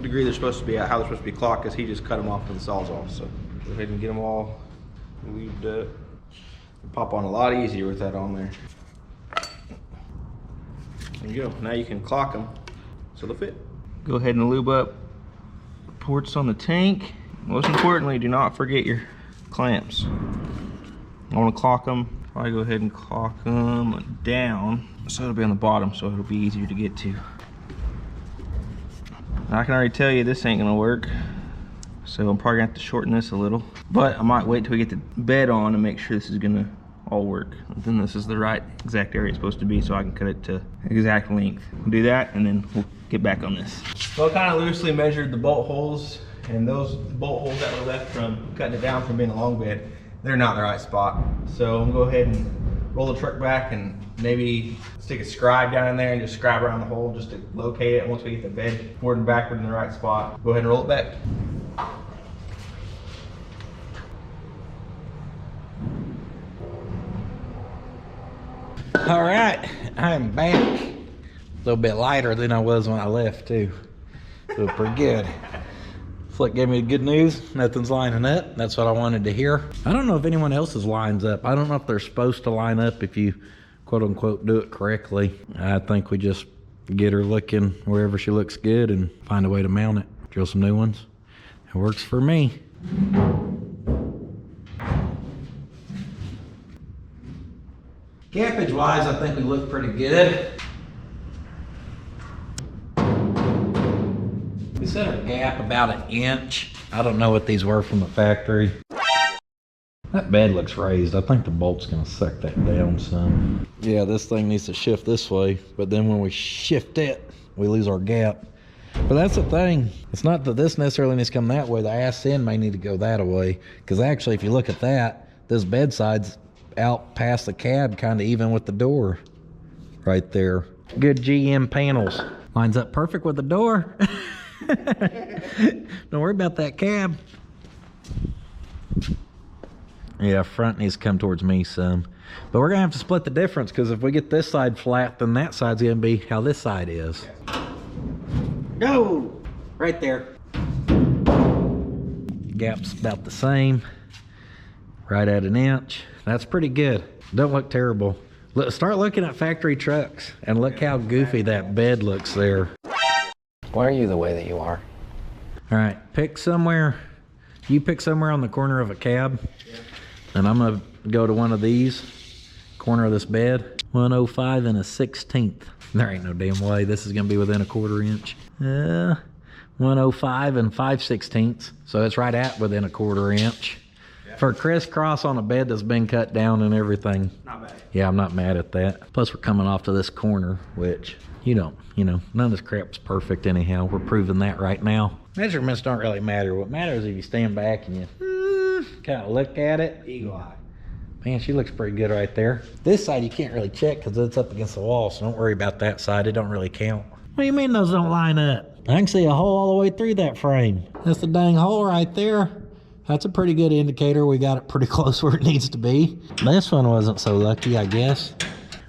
degree they're supposed to be at, how they're supposed to be clocked, because he just cut them off with the Sawzall. So go ahead and get them all weaved up. Pop on a lot easier with that on there. There you go. Now you can clock them so they'll fit. Go ahead and lube up the ports on the tank. Most importantly, do not forget your clamps. I want to clock them. Probably go ahead and clock them down so it'll be on the bottom, so it'll be easier to get to. Now, I can already tell you this ain't gonna work, so I'm probably gonna have to shorten this a little. But I might wait till we get the bed on and make sure this is gonna all work. And then this is the right exact area it's supposed to be, so I can cut it to exact length. We'll do that, and then we'll get back on this. So I kind of loosely measured the bolt holes, and those bolt holes that were left from cutting it down from being a long bed, they're not in the right spot. So I'm gonna go ahead and roll the truck back and maybe stick a scribe down in there and just scribe around the hole just to locate it. Once we get the bed forward and backward in the right spot, go ahead and roll it back. All right, I'm back. A little bit lighter than I was when I left too. So pretty good. Flick gave me the good news. Nothing's lining up. That's what I wanted to hear. I don't know if anyone else's lines up. I don't know if they're supposed to line up if you quote unquote do it correctly. I think we just get her looking wherever she looks good and find a way to mount it. Drill some new ones. It works for me. Campage wise, I think we look pretty good. We set our gap about 1 inch. I don't know what these were from the factory. That bed looks raised. I think the bolt's gonna suck that down some. Yeah, this thing needs to shift this way, but then when we shift it, we lose our gap. But that's the thing. It's not that this necessarily needs to come that way. The ass end may need to go that way. Because actually, if you look at that, this bedside's out past the cab, kind of even with the door right there. Good GM panels. Lines up perfect with the door. Don't worry about that cab. Yeah, front needs to come towards me some. But we're gonna have to split the difference, because if we get this side flat, then that side's gonna be how this side is. Go! Right there. Gap's about the same. Right at 1 inch. That's pretty good. Don't look terrible. Look, start looking at factory trucks and look how goofy that bed looks there. Why are you the way that you are? All right, pick somewhere. You pick somewhere on the corner of a cab, and I'm gonna go to one of these, corner of this bed. 105 and a 16th. There ain't no damn way this is gonna be within a 1/4 inch. 105 and 5/16, so it's right at within a 1/4 inch. For crisscross on a bed that's been cut down and everything. Not bad. Yeah, I'm not mad at that. Plus we're coming off to this corner, which none of this crap's perfect anyhow. We're proving that right now. Measurements don't really matter. What matters is if you stand back and you kind of look at it. Eagle eye. Man, she looks pretty good right there. This side you can't really check because it's up against the wall, so don't worry about that side. It don't really count. What do you mean those don't line up? I can see a hole all the way through that frame. That's the dang hole right there. That's a pretty good indicator. We got it pretty close where it needs to be. This one wasn't so lucky, I guess.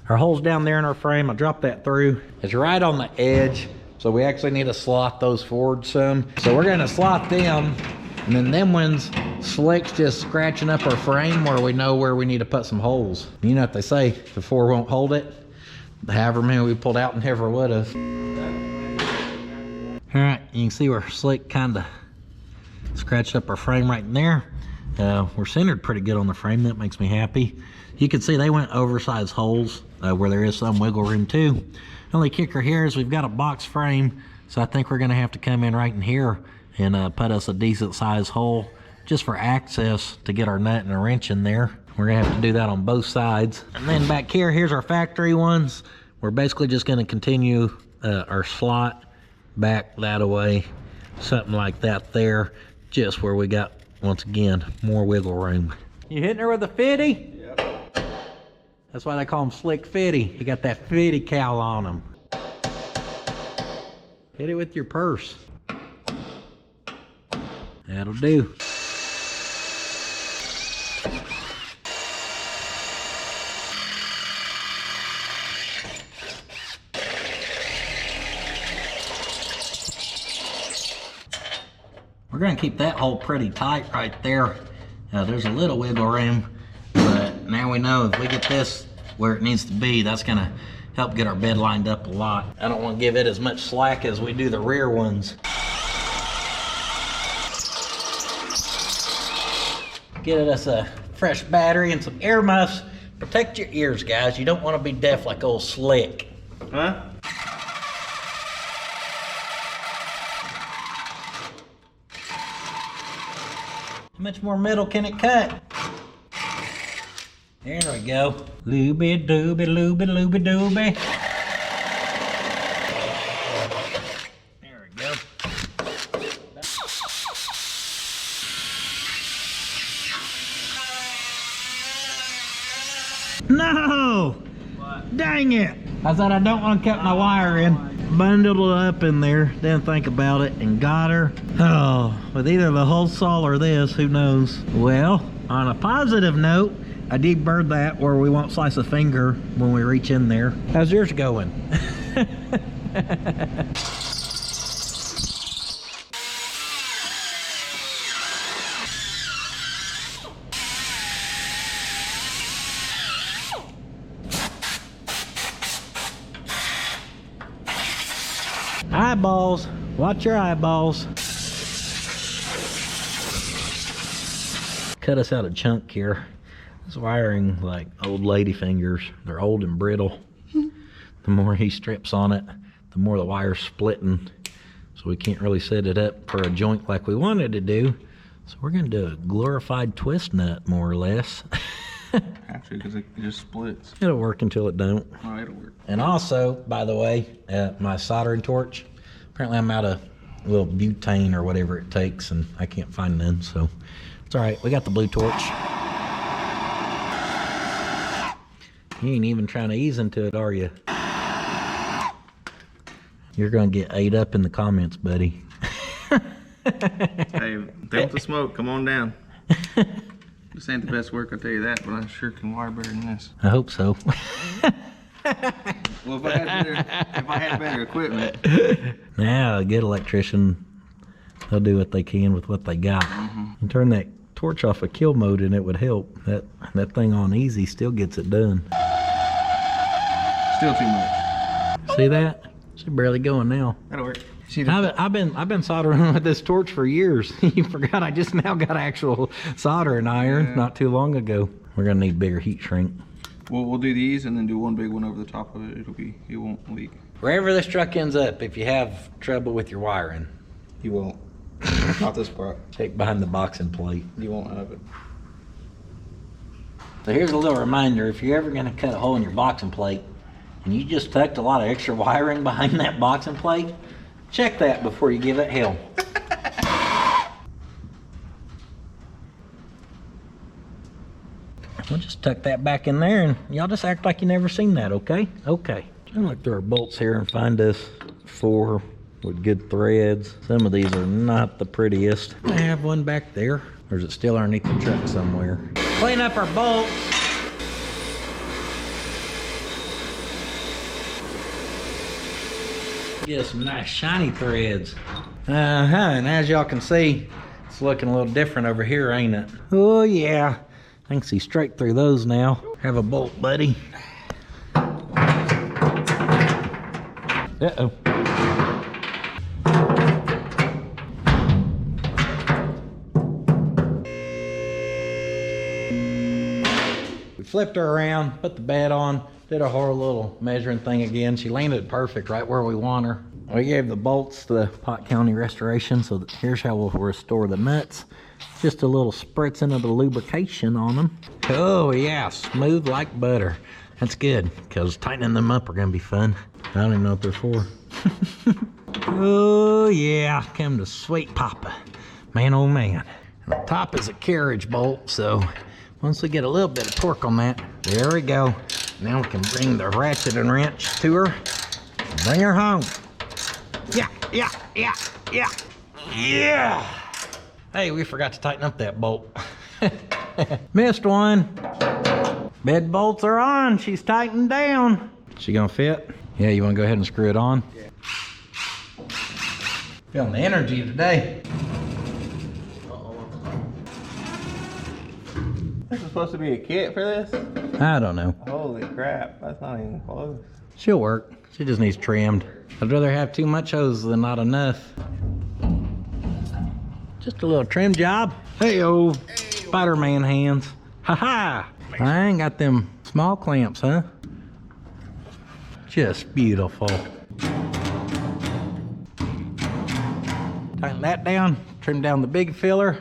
Our hole's down there in our frame. I dropped that through. It's right on the edge, so we actually need to slot those forward some. So we're gonna slot them, and then them ones, slick's just scratching up our frame where we know where we need to put some holes. You know what they say, the 4 won't hold it. However many we pulled out never would have. All right, you can see where slick kinda scratched up our frame right in there. We're centered pretty good on the frame. That makes me happy. You can see they went oversized holes where there is some wiggle room too. The only kicker here is we've got a box frame, so I think we're gonna have to come in right in here and put us a decent sized hole just for access to get our nut and a wrench in there. We're gonna have to do that on both sides. And then back here, here's our factory ones. We're basically just gonna continue our slot back that way, something like that there, just where we got, once again, more wiggle room. You hitting her with a 50? Yep. That's why they call him Slick Fitty. He got that Fitty cowl on him. Hit it with your purse. That'll do. We're gonna keep that hole pretty tight right there. There's a little wiggle room, but now we know if we get this where it needs to be, that's gonna help get our bed lined up a lot. I don't want to give it as much slack as we do the rear ones. Get us a fresh battery and some ear muffs. Protect your ears, guys. You don't want to be deaf like old Slick. Huh? How much more metal can it cut? There we go. Looby dooby looby looby dooby. There we go. No! What? Dang it! I said I don't want to cut my wire in. Bundled it up in there, didn't think about it, and got her. Oh, with either the whole saw or this, who knows? Well, on a positive note, I deburred that where we won't slice a finger when we reach in there. How's yours going? Eyeballs. Watch your eyeballs. Cut us out a chunk here. This wiring like old lady fingers. They're old and brittle. The more he strips on it, the more the wire's splitting. So we can't really set it up for a joint like we wanted to do. So we're gonna do a glorified twist nut, more or less. Actually, because it just splits. It'll work until it don't. Oh, it'll work. And also, by the way, my soldering torch, apparently I'm out of little butane or whatever it takes, and I can't find none, so it's all right. We got the blue torch. You ain't even trying to ease into it, are you? You're gonna get ate up in the comments, buddy. Hey, if they want the smoke, come on down. This ain't the best work, I'll tell you that, but I sure can wire better than this. I hope so. Well, if I had better equipment. Now, a good electrician, they'll do what they can with what they got. And turn that torch off of kill mode and it would help. That thing on easy still gets it done. Still too much. See that? She's barely going now. That'll work. I've been soldering with this torch for years. You forgot I just now got an actual soldering iron not too long ago. We're gonna need bigger heat shrink. Well, we'll do these and then do one big one over the top of it. It won't leak. Wherever this truck ends up, if you have trouble with your wiring, You won't. Not this part. check behind the boxing plate. You won't have it. So here's a little reminder, if you're ever gonna cut a hole in your boxing plate and you just tucked a lot of extra wiring behind that boxing plate, check that before you give it hell. We'll just tuck that back in there and y'all just act like you never seen that, okay? Okay. I'm gonna look through our bolts here and find us 4 with good threads. Some of these are not the prettiest. I have one back there. Or is it still underneath the truck somewhere? Clean up our bolts. Get us some nice shiny threads. And as y'all can see, it's looking a little different over here, ain't it? Oh yeah. I can see straight through those now. Have a bolt, buddy. Uh-oh. We flipped her around, put the bed on, did a whole little measuring thing again. She landed perfect right where we want her. We gave the bolts to the Pot County Restoration, so here's how we'll restore the nuts. Just a little spritzing of the lubrication on them. Oh yeah, smooth like butter. That's good, because tightening them up are gonna be fun. I don't even know what they're for. Oh yeah, come to sweet papa. Man, oh man. And the top is a carriage bolt, so once we get a little bit of torque on that, there we go. Now we can bring the ratchet and wrench to her. Bring her home. Yeah. Hey, we forgot to tighten up that bolt. Missed one. Bed bolts are on. She's tightened down. She gonna fit? Yeah, you wanna go ahead and screw it on? Yeah. Feeling the energy today. This is supposed to be a kit for this? I don't know. Holy crap, that's not even close. She'll work. She just needs trimmed. I'd rather have too much hose than not enough. Just a little trim job. Hey-o, Spider-Man hands. Ha-ha! I ain't got them small clamps, huh? Just beautiful. Tighten that down, trim down the big filler.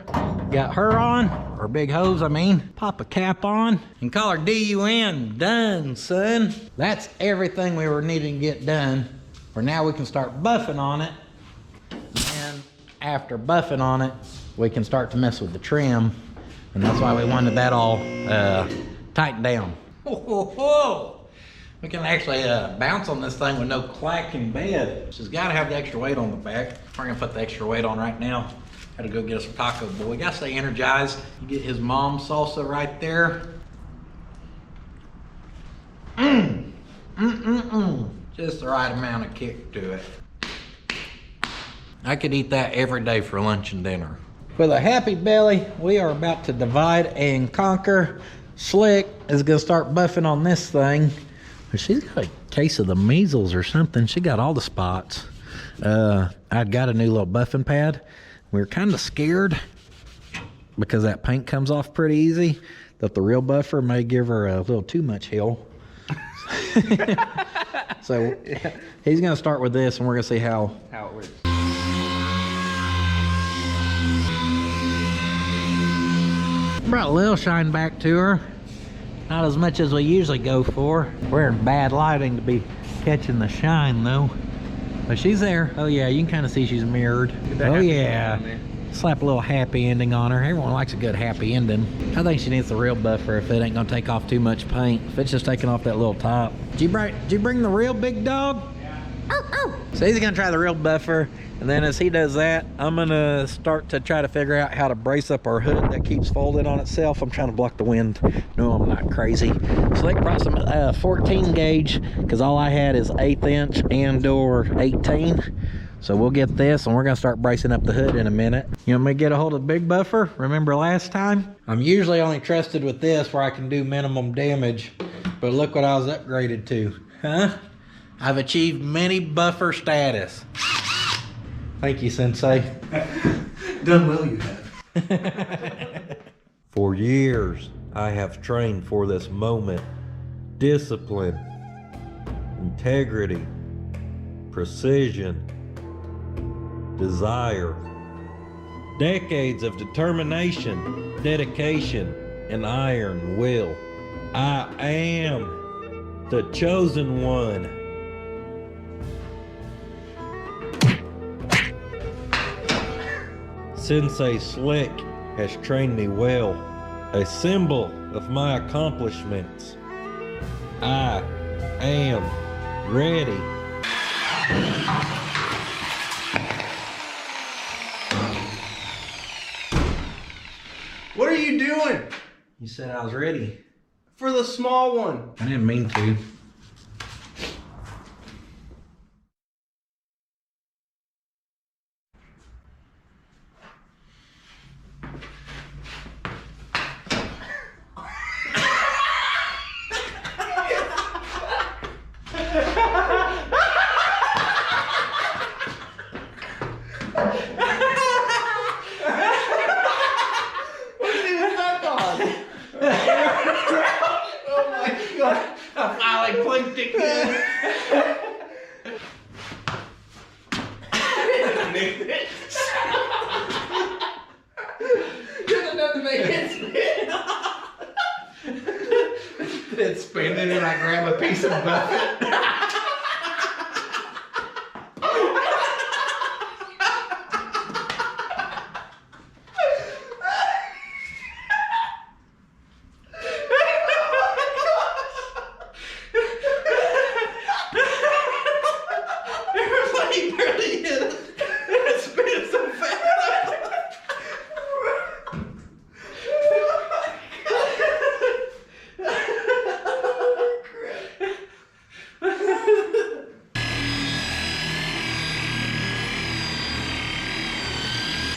Got her on, or big hose, I mean. Pop a cap on and call her DUN. Done, son. That's everything we were needing to get done. For now we can start buffing on it. And after buffing on it, we can start to mess with the trim. And that's why we wanted that all tightened down. Whoa. We can actually bounce on this thing with no clack in bed. She's gotta have the extra weight on the back. We're gonna put the extra weight on right now. Had to go get us a taco boy. We gotta stay energized. You get his mom's salsa right there. Just the right amount of kick to it. I could eat that every day for lunch and dinner. With a happy belly, we are about to divide and conquer. Slick is gonna start buffing on this thing. She's got a case of the measles or something. She got all the spots. I'd got a new little buffing pad. We were kind of scared because that paint comes off pretty easy that the real buffer may give her a little too much hell. So he's gonna start with this and we're gonna see how it works. Brought a little shine back to her. Not as much as we usually go for. We're in bad lighting to be catching the shine though. But she's there. Oh yeah, you can kind of see she's mirrored. Oh yeah. Slap a little happy ending on her. Everyone likes a good happy ending. I think she needs the real buffer if it ain't gonna take off too much paint. If it's just taking off that little top. Did you bring the real big dog? Yeah. So he's gonna try the real buffer. And then as he does that, I'm gonna start to try to figure out how to brace up our hood that keeps folding on itself. I'm trying to block the wind. No, I'm not crazy. Slick brought some 14 gauge because all I had is 1/8 inch and or 18. So we'll get this and we're gonna start bracing up the hood in a minute. You want me to get a hold of the big buffer? Remember last time? I'm usually only trusted with this where I can do minimum damage, but look what I was upgraded to, huh? I've achieved mini buffer status. Thank you, Sensei. Done well, you have. For years, I have trained for this moment. Discipline, integrity, precision, desire. Decades of determination, dedication, and iron will. I am the chosen one. Sensei Slick has trained me well, a symbol of my accomplishments. I am ready. What are you doing? You said I was ready. For the small one. I didn't mean to. I finally blinked it good. It's spinning and I grab a piece of buffet.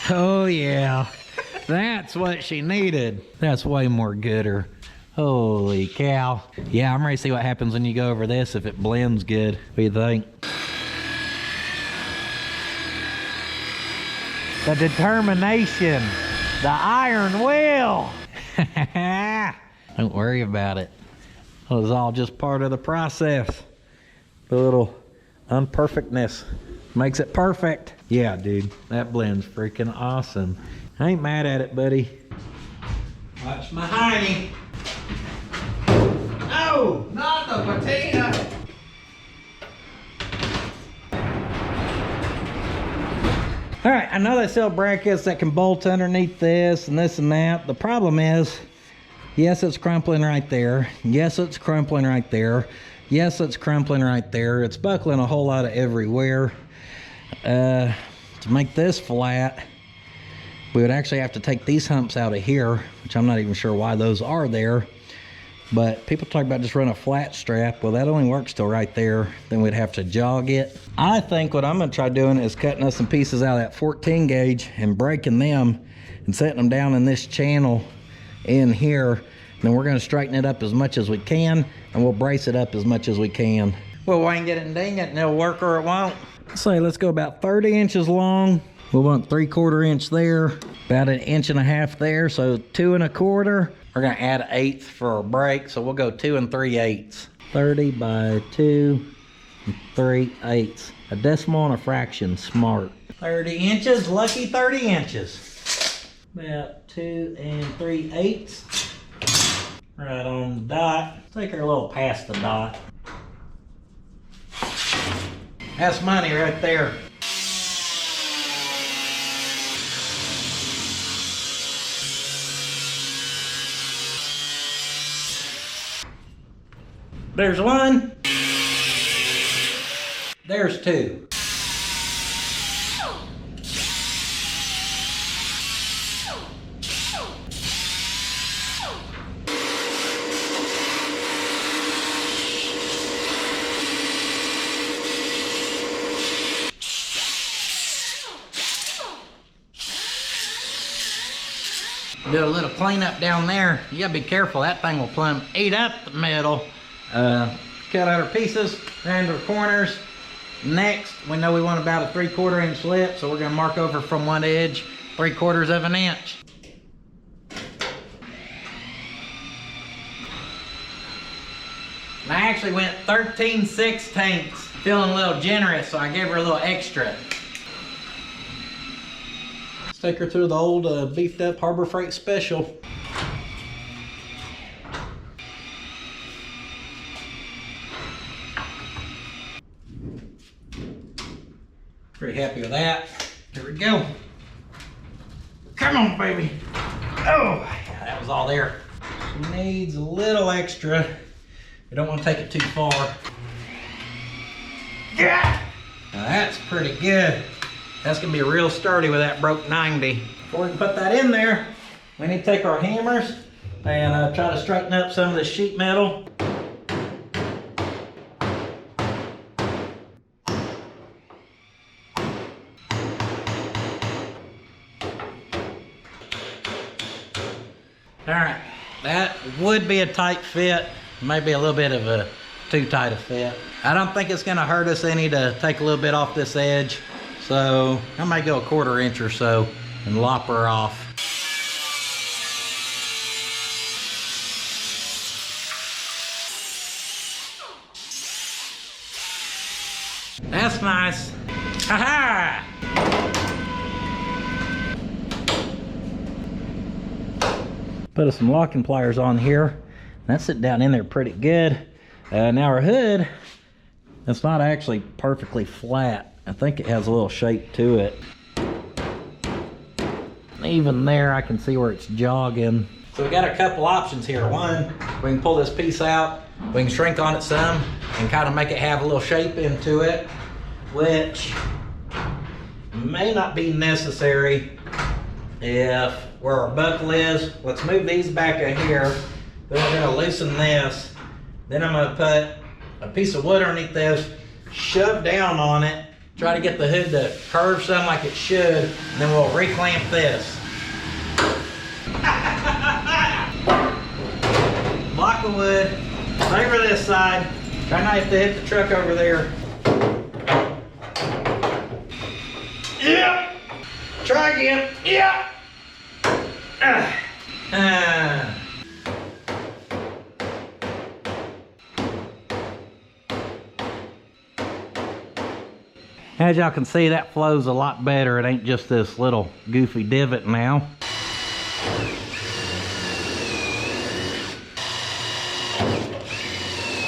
Oh yeah, that's what she needed. That's way more gooder. Holy cow. Yeah, I'm ready to see what happens when you go over this, if it blends good. What do you think? The determination, the iron will. Don't worry about it. It was all just part of the process. The little unperfectness makes it perfect. Yeah, dude, that blends freaking awesome. I ain't mad at it, buddy. Watch my hiney. No, Not the potato. All right, I know they sell brackets that can bolt underneath this and that. The problem is, yes, it's crumpling right there. Yes, it's crumpling right there. Yes, it's crumpling right there. It's buckling a whole lot of everywhere. To make this flat, we would actually have to take these humps out of here, which I'm not even sure why those are there. But people talk about just run a flat strap. Well, that only works till right there. Then we'd have to jog it. I think what I'm gonna try doing is cutting us some pieces out of that 14 gauge and breaking them and setting them down in this channel in here. Then we're gonna straighten it up as much as we can, and we'll brace it up as much as we can. We'll wang it and ding it, and it'll work or it won't. Say let's go about 30 inches long. We'll want 3/4 inch there, about 1.5 inches there, so 2 1/4. We're gonna add 1/8 for a break, so we'll go 2 3/8. 30 by 2 3/8. A decimal and a fraction, smart. 30 inches, lucky 30 inches. About 2 3/8. Right on the dot. Take her a little past the dot. That's money right there. There's one. There's two. Do a little cleanup down there. You gotta be careful, that thing will plumb eat up the middle. Cut out our pieces, round our corners. Next, we know we want about a 3/4 inch lip, so we're gonna mark over from one edge 3/4 of an inch. And I actually went 13/16, feeling a little generous, so I gave her a little extra. Let's take her to the old beefed up Harbor Freight special. Pretty happy with that. Here we go. Come on, baby. Oh, yeah, that was all there. She needs a little extra. We don't want to take it too far. Yeah. Now that's pretty good. That's gonna be real sturdy with that broke 90. Before we can put that in there, we need to take our hammers and try to straighten up some of the sheet metal. All right, that would be a tight fit. Maybe a little bit of a too tight a fit. I don't think it's gonna hurt us any to take a little bit off this edge. So I might go 1/4 inch or so and lop her off. That's nice. Ha-ha! Put some locking pliers on here. That's it down in there pretty good. Now our hood, it's not actually perfectly flat. I think it has a little shape to it. Even there, I can see where it's jogging. So we got a couple options here. One, we can pull this piece out, we can shrink on it some, and kind of make it have a little shape into it, which may not be necessary if where our buckle is. Let's move these back in here. Then we're gonna loosen this. Then I'm gonna put a piece of wood underneath this, shove down on it, Try to get the hood to curve some like it should, and then we'll reclamp this. Block of wood, over this side. Try not to hit the truck over there. Yeah. Try again. Yeah. As y'all can see, that flows a lot better. It ain't just this little goofy divot now.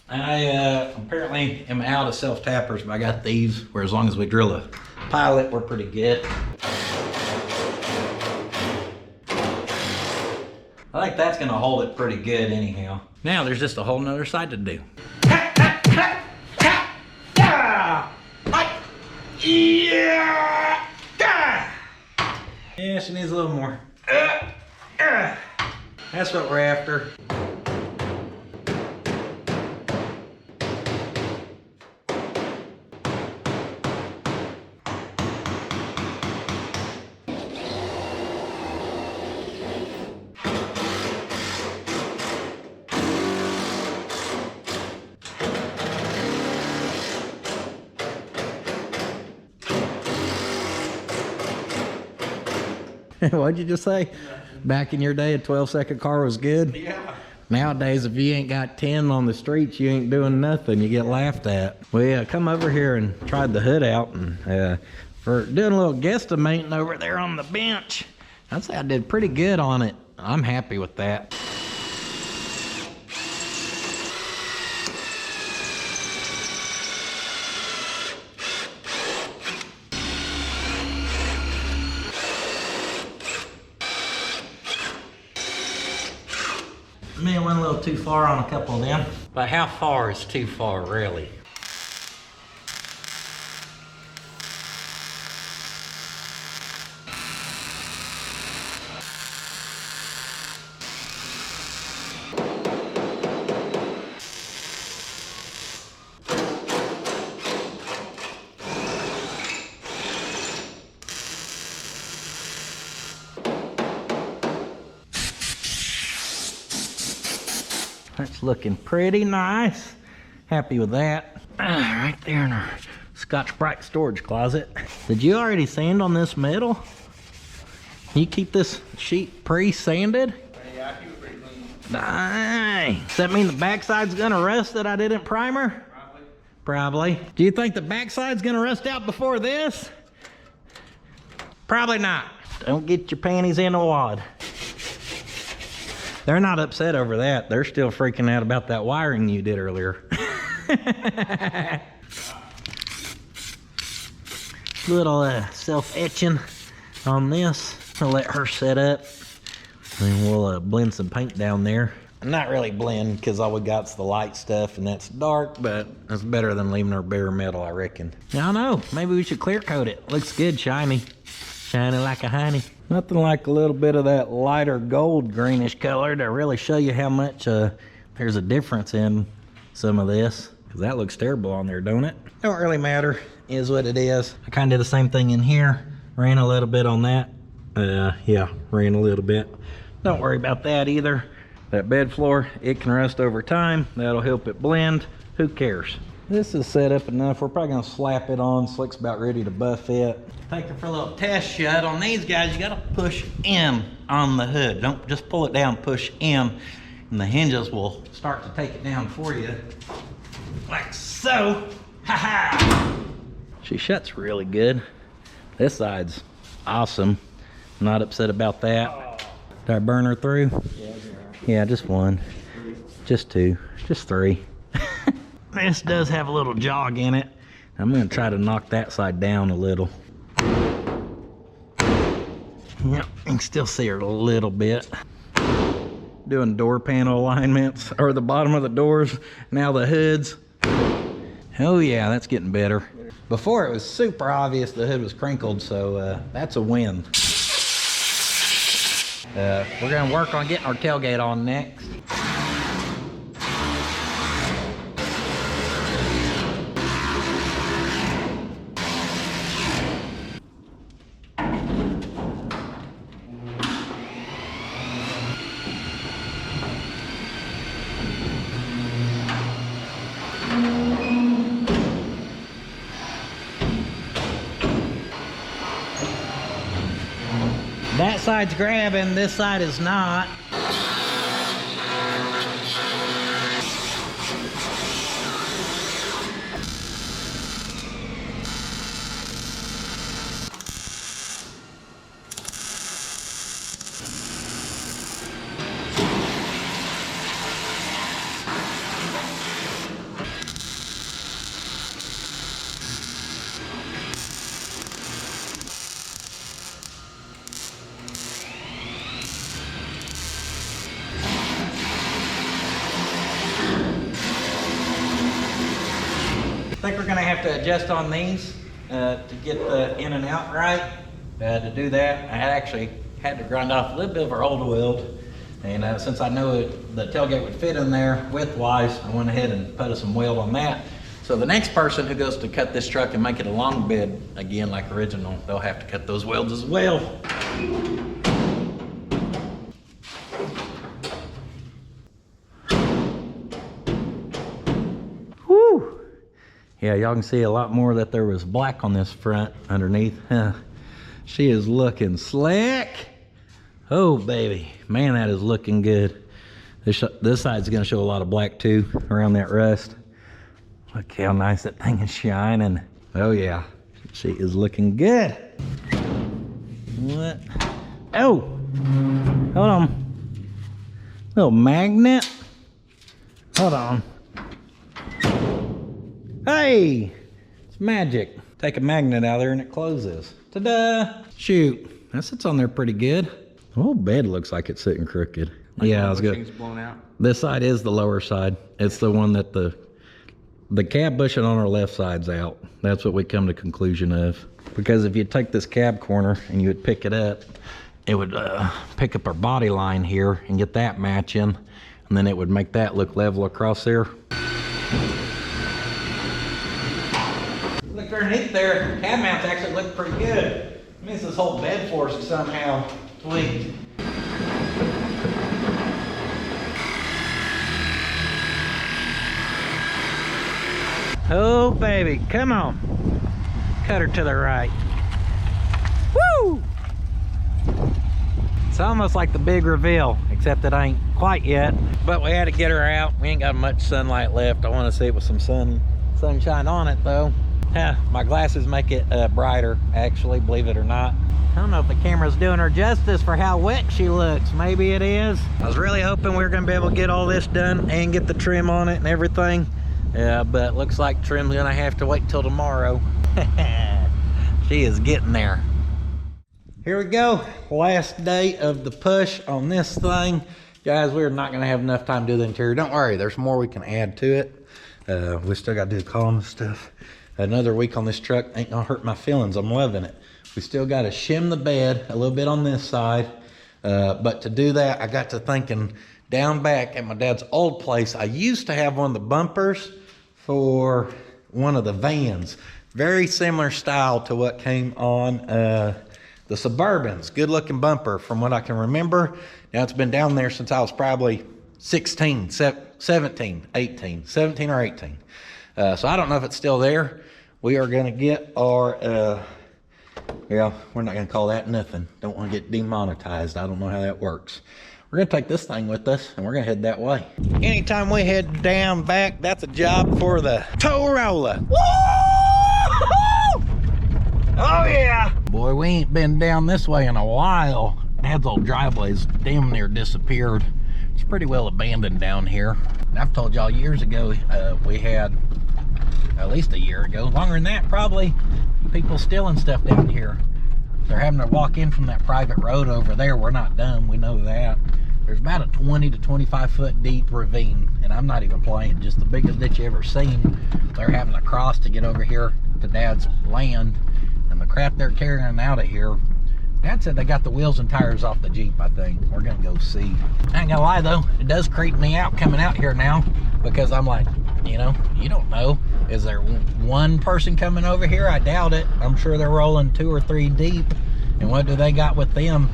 I apparently am out of self-tappers, but I got these where as long as we drill a pilot, we're pretty good. I think that's gonna hold it pretty good anyhow. Now there's just a whole nother side to do. Yeah, she needs a little more. That's what we're after. What'd you just say? Back in your day, a 12-second car was good? Yeah. Nowadays, if you ain't got 10 on the streets, you ain't doing nothing. You get laughed at. We come over here and tried the hood out, and for doing a little guesstimating over there on the bench, I'd say I did pretty good on it. I'm happy with that. May have went a little too far on a couple of them. But how far is too far, really? That's looking pretty nice. Happy with that. Right there in our Scotch-Brite storage closet. Did you already sand on this metal? You keep this sheet pre-sanded? Yeah, I keep it pretty clean. Dang. Does that mean the backside's gonna rust that I didn't primer? Probably. Do you think the backside's gonna rust out before this? Probably not. Don't get your panties in a wad. They're not upset over that. They're still freaking out about that wiring you did earlier. Little self-etching on this. I'll let her set up. And we'll blend some paint down there. Not really blend, because all we got's the light stuff and that's dark, but it's better than leaving our bare metal, I reckon. I don't know. Maybe we should clear coat it. Looks good, shiny. Shiny like a honey. Nothing like a little bit of that lighter gold greenish color to really show you how much there's a difference in some of this. Because that looks terrible on there, don't it? Don't really matter. Is what it is. I kind of did the same thing in here. Ran a little bit on that. Yeah, ran a little bit. Don't worry about that either. That bed floor, it can rust over time. That'll help it blend. Who cares? This is set up enough. We're probably gonna slap it on. Slick's about ready to buff it. Take it for a little test shot. On these guys, you gotta push in on the hood. Don't just pull it down, push in, and the hinges will start to take it down for you. Like so. Ha ha! She shuts really good. This side's awesome. Not upset about that. Did I burn her through? Yeah, just one. Just two. Just three. This does have a little jog in it. I'm gonna try to knock that side down a little. Yep, you can still see her a little bit. Doing door panel alignments, or the bottom of the doors, now the hoods. Oh yeah, that's getting better. Before it was super obvious the hood was crinkled, so that's a win. We're gonna work on getting our tailgate on next. That side's grabbing, this side is not. I think we're gonna have to adjust on these to get the in and out right. To do that, I actually had to grind off a little bit of our old weld, and since I know the tailgate would fit in there width-wise, I went ahead and put some weld on that. So the next person who goes to cut this truck and make it a long bed again like original, they'll have to cut those welds as well. Whew. Yeah, y'all can see a lot more that there was black on this front underneath. She is looking slick. Oh, baby. Man, that is looking good. This side's going to show a lot of black, too, around that rust. Look how nice that thing is shining. Oh, yeah. She is looking good. What? Oh! Hold on. Little magnet. Hold on. Hey, it's magic. Take a magnet out of there and it closes. Ta-da! Shoot, that sits on there pretty good. The whole bed looks like it's sitting crooked. Yeah, I was good. Blown out. This side is the lower side. It's the one that the cab bushing on our left side's out. That's what we come to conclusion of. Because if you take this cab corner and you would pick it up, it would pick up our body line here and get that matching, and then it would make that look level across there. Look underneath there, cab mounts actually look pretty good. It means this whole bed force is somehow tweaked. Oh baby, come on. Cut her to the right. Woo! It's almost like the big reveal, except it ain't quite yet. But we had to get her out. We ain't got much sunlight left. I want to see it with some sunshine on it though. My glasses make it brighter, actually, believe it or not. I don't know if the camera's doing her justice for how wet she looks. Maybe it is. I was really hoping we were gonna be able to get all this done and get the trim on it and everything. But looks like trim's gonna have to wait till tomorrow. She is getting there. Here we go, last day of the push on this thing. Guys, we're not gonna have enough time to do the interior. Don't worry, there's more we can add to it. We still gotta do the column and stuff. Another week on this truck ain't gonna hurt my feelings. I'm loving it. We still gotta shim the bed a little bit on this side. But to do that, I got to thinking down back at my dad's old place, I used to have one of the bumpers for one of the vans. Very similar style to what came on the Suburbans. Good looking bumper from what I can remember. Now it's been down there since I was probably 17 or 18. So I don't know if it's still there. We are gonna get our, yeah, we're not gonna call that nothing. Don't wanna get demonetized. I don't know how that works. We're gonna take this thing with us and we're gonna head that way. Anytime we head down back, that's a job for the tow roller. Woo! Oh yeah! Boy, we ain't been down this way in a while. Dad's old driveway's damn near disappeared. It's pretty well abandoned down here. And I've told y'all years ago, we had, at least a year ago, longer than that probably, people stealing stuff down here. They're having to walk in from that private road over there. We're not dumb, we know that. There's about a 20 to 25 foot deep ravine, and I'm not even playing, just the biggest ditch you ever seen. They're having to cross to get over here to Dad's land, and the crap they're carrying out of here. Dad said they got the wheels and tires off the Jeep, I think. We're gonna go see. I ain't gonna lie though, it does creep me out coming out here now, because I'm like, you know, you don't know. Is there one person coming over here? I doubt it. I'm sure they're rolling 2 or 3 deep. And what do they got with them?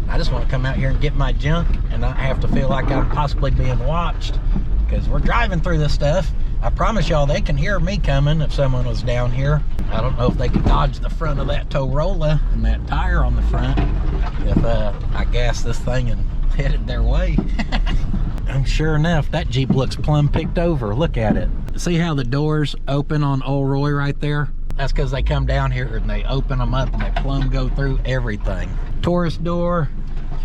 I just want to come out here and get my junk and not have to feel like I'm possibly being watched, because we're driving through this stuff. I promise y'all they can hear me coming if someone was down here. I don't know if they could dodge the front of that Torolla and that tire on the front if I gas this thing and headed their way. And sure enough, that Jeep looks plumb picked over. Look at it. See how the doors open on Old Roy right there? That's because they come down here and they open them up and they plumb go through everything. Taurus door,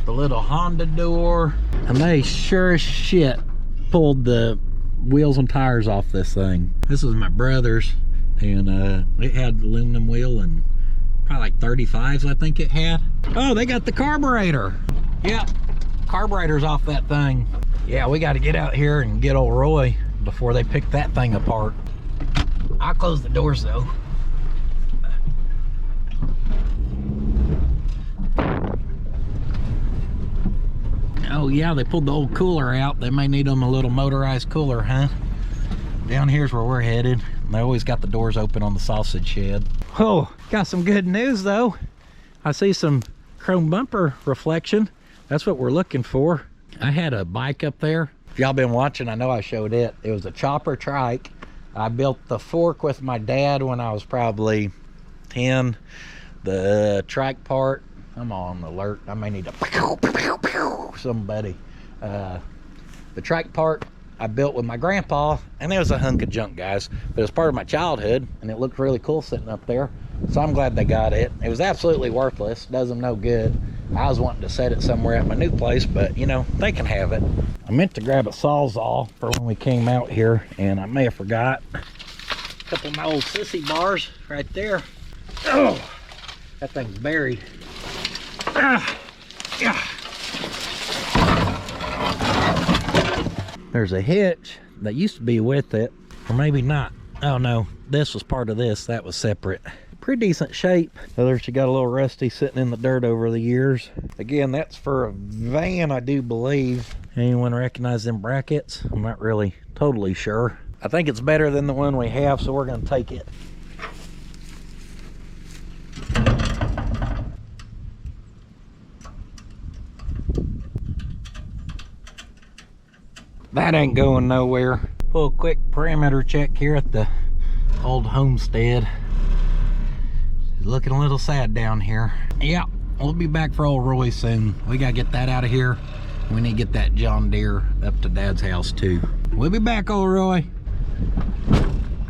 the little Honda door, and they sure as shit pulled the wheels and tires off this thing. This is my brother's, and it had aluminum wheel and probably like 35s I think it had. Oh, they got the carburetor. Yeah, carburetor's off that thing. Yeah, we got to get out here and get old Roy before they pick that thing apart. I'll close the doors though. Oh yeah, they pulled the old cooler out. They may need them a little motorized cooler, huh? Down here's where we're headed. They always got the doors open on the sausage shed. Oh, got some good news though. I see some chrome bumper reflection. That's what we're looking for. I had a bike up there. If y'all been watching, I know I showed it. It was a chopper trike. I built the fork with my dad when I was probably 10. The trike part, I'm on alert. I may need to pew, pew, pew, somebody. The trike part I built with my grandpa, and it was a hunk of junk, guys. But it was part of my childhood, and it looked really cool sitting up there. So I'm glad they got it. It was absolutely worthless. Does them no good. I was wanting to set it somewhere at my new place, but you know, they can have it. I meant to grab a Sawzall for when we came out here, and I may have forgot. A couple of my old sissy bars right there. Oh, that thing's buried. Yeah. There's a hitch that used to be with it, or maybe not. Oh no, this was part of this. That was separate. Pretty decent shape. Other she got a little rusty sitting in the dirt over the years. Again, that's for a van, I do believe. Anyone recognize them brackets? I'm not really totally sure. I think it's better than the one we have, so we're gonna take it. That ain't going nowhere. Pull a quick perimeter check here at the old homestead. It's looking a little sad down here. Yeah, we'll be back for old Roy soon. We gotta get that out of here. We need to get that John Deere up to Dad's house too. We'll be back, old Roy.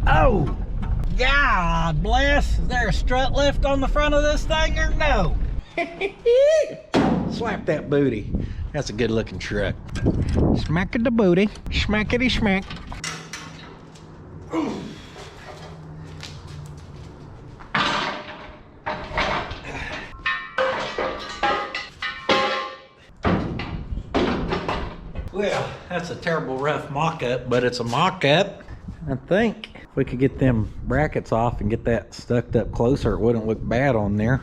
Oh, God bless. Is there a strut lift on the front of this thing or no? Slap that booty. That's a good looking truck. Smack at the booty. Smackety smack. Well, that's a terrible rough mock-up, but it's a mock-up. I think if we could get them brackets off and get that stuck up closer, it wouldn't look bad on there.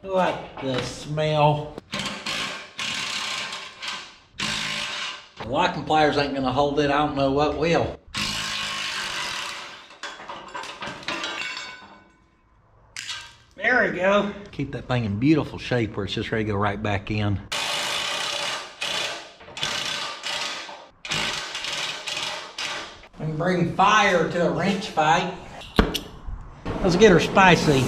I like the smell. The locking pliers ain't gonna hold it. I don't know what will. There we go. Keep that thing in beautiful shape where it's just ready to go right back in. We can bring fire to a wrench fight. Let's get her spicy.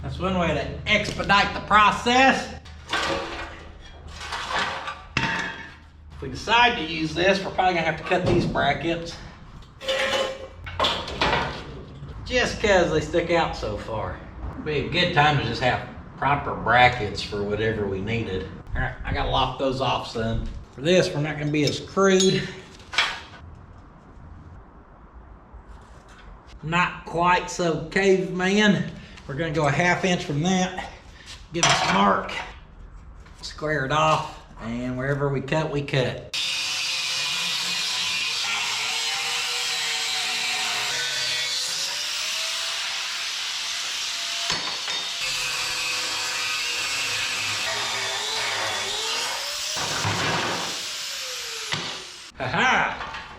That's one way to expedite the process. If we decide to use this, we're probably gonna have to cut these brackets. Just cause they stick out so far. It'd be a good time to just have proper brackets for whatever we needed. All right, I gotta lock those off, son. For this, we're not gonna be as crude. Not quite so caveman. We're gonna go a ½ inch from that, give us a mark, square it off, and wherever we cut, we cut.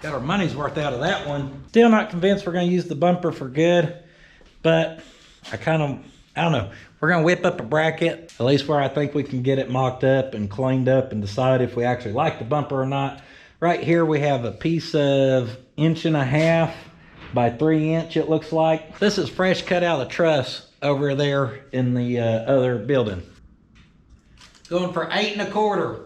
Got our money's worth out of that one. Still not convinced we're gonna use the bumper for good, but I don't know. We're gonna whip up a bracket, at least where I think we can get it mocked up and cleaned up and decide if we actually like the bumper or not. Right here we have a piece of 1.5" by 3" it looks like. This is fresh cut out of the truss over there in the other building. Going for 8 1/4.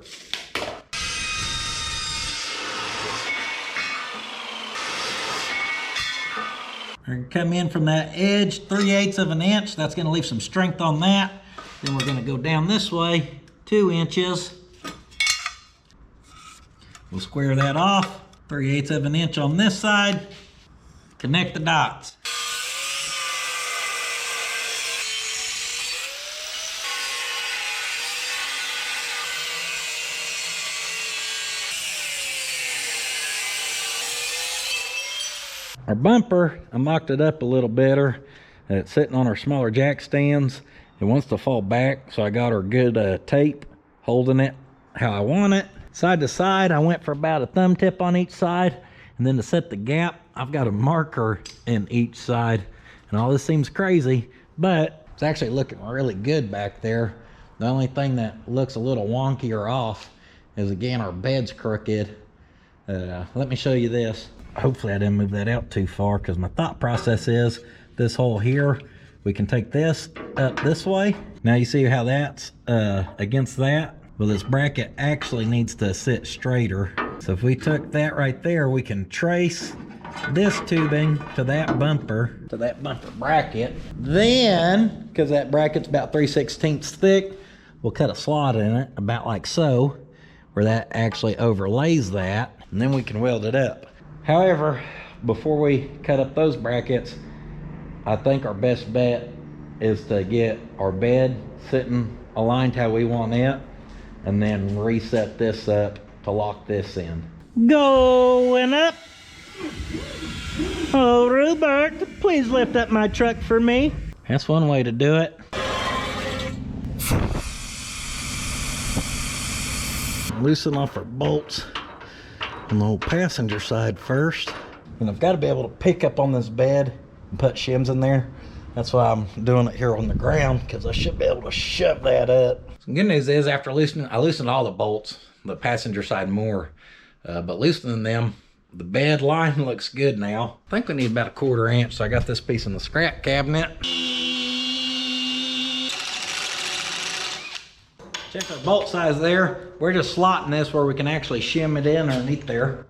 We're gonna come in from that edge, 3/8 inch. That's gonna leave some strength on that. Then we're gonna go down this way, 2 inches. We'll square that off, 3/8 inch on this side. Connect the dots. Our bumper, I mocked it up a little better. It's sitting on our smaller jack stands. It wants to fall back, so I got our good tape holding it how I want it. Side to side, I went for about a thumb tip on each side. And then to set the gap, I've got a marker in each side. And all this seems crazy, but it's actually looking really good back there. The only thing that looks a little wonky or off is, again, our bed's crooked. Let me show you this. Hopefully I didn't move that out too far, because my thought process is this hole here, we can take this up this way. Now you see how that's against that? Well, this bracket actually needs to sit straighter. So if we took that right there, we can trace this tubing to that bumper bracket. Then, because that bracket's about 3/16 thick, we'll cut a slot in it about like so, where that actually overlays that, and then we can weld it up. However, before we cut up those brackets, I think our best bet is to get our bed sitting aligned how we want it, and then reset this up to lock this in. Going up. Oh, Rupert, please lift up my truck for me. That's one way to do it. Loosen off our bolts on the old passenger side first. And I've got to be able to pick up on this bed and put shims in there. That's why I'm doing it here on the ground, because I should be able to shove that up. Some good news is, after loosening, I loosened all the bolts, the passenger side more, but loosening them, the bed line looks good now. I think we need about 1/4 inch, so I got this piece in the scrap cabinet. Check our bolt size there. We're just slotting this where we can actually shim it in underneath there.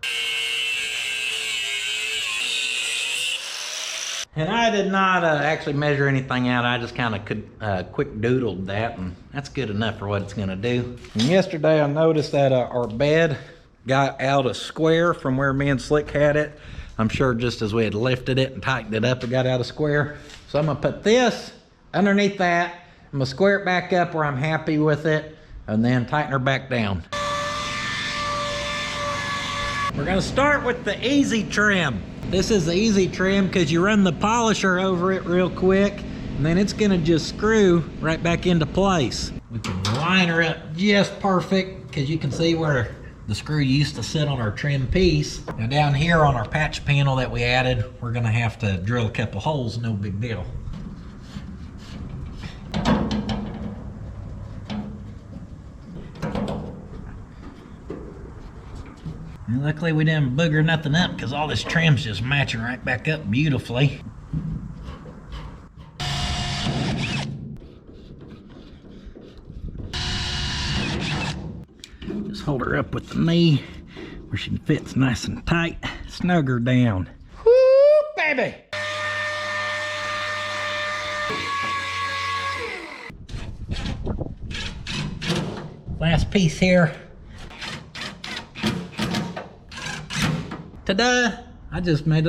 And I did not actually measure anything out. I just kind of quick doodled that, and that's good enough for what it's gonna do. And yesterday I noticed that our bed got out a square from where me and Slick had it. I'm sure just as we had lifted it and tightened it up, it got out of square. So I'm gonna put this underneath that. I'm gonna square it back up where I'm happy with it, and then tighten her back down. We're gonna start with the easy trim. This is the easy trim because you run the polisher over it real quick, and then it's gonna just screw right back into place. We can line her up just perfect, because you can see where the screw used to sit on our trim piece. Now down here on our patch panel that we added, we're gonna have to drill a couple holes, no big deal. And luckily we didn't booger nothing up, because all this trim's just matching right back up beautifully. Just hold her up with the knee where she fits nice and tight. Snug her down. Woo, baby! Last piece here. Ta-da! I just made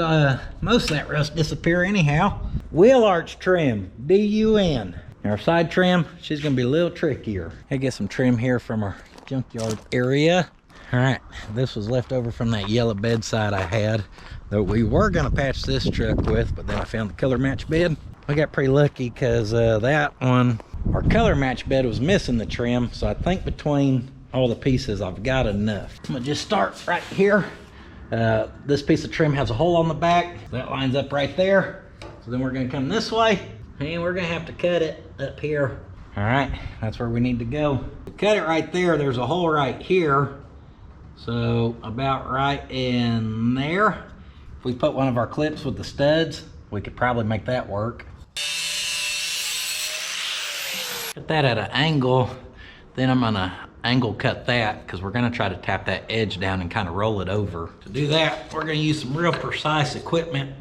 most of that rust disappear anyhow. Wheel arch trim, D-U-N. Our side trim, she's gonna be a little trickier. I get some trim here from our junkyard area. All right, this was left over from that yellow bedside I had that we were gonna patch this truck with, but then I found the color match bed. We got pretty lucky because that one, our color match bed was missing the trim, so I think between all the pieces I've got enough. I'm gonna just start right here This piece of trim has a hole on the back. That lines up right there. So then we're gonna come this way and we're gonna have to cut it up here. All right, that's where we need to go. To cut it right there, there's a hole right here. So about right in there. If we put one of our clips with the studs, we could probably make that work. Put that at an angle, then I'm gonna angle cut that because we're gonna try to tap that edge down and kind of roll it over. To do that, we're gonna use some real precise equipment.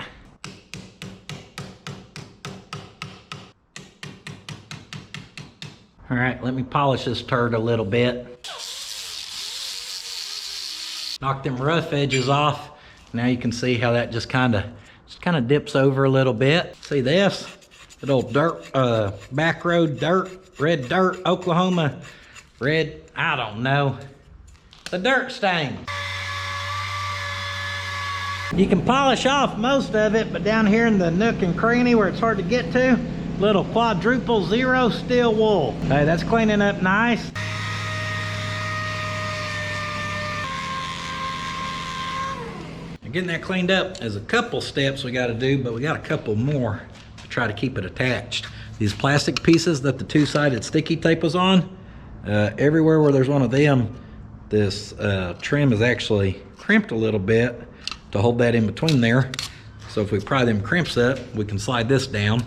All right, let me polish this turd a little bit. Knock them rough edges off. Now you can see how that just kind of dips over a little bit. See this? That old dirt, back road dirt, red dirt, Oklahoma, red, I don't know. The dirt stain. You can polish off most of it, but down here in the nook and cranny where it's hard to get to, little quadruple zero steel wool. Hey, that's cleaning up nice. Getting that cleaned up, there's a couple steps we got to do, but we got a couple more to try to keep it attached. These plastic pieces that the two-sided sticky tape was on, everywhere where there's one of them, this trim is actually crimped a little bit to hold that in between there. So if we pry them crimps up, we can slide this down.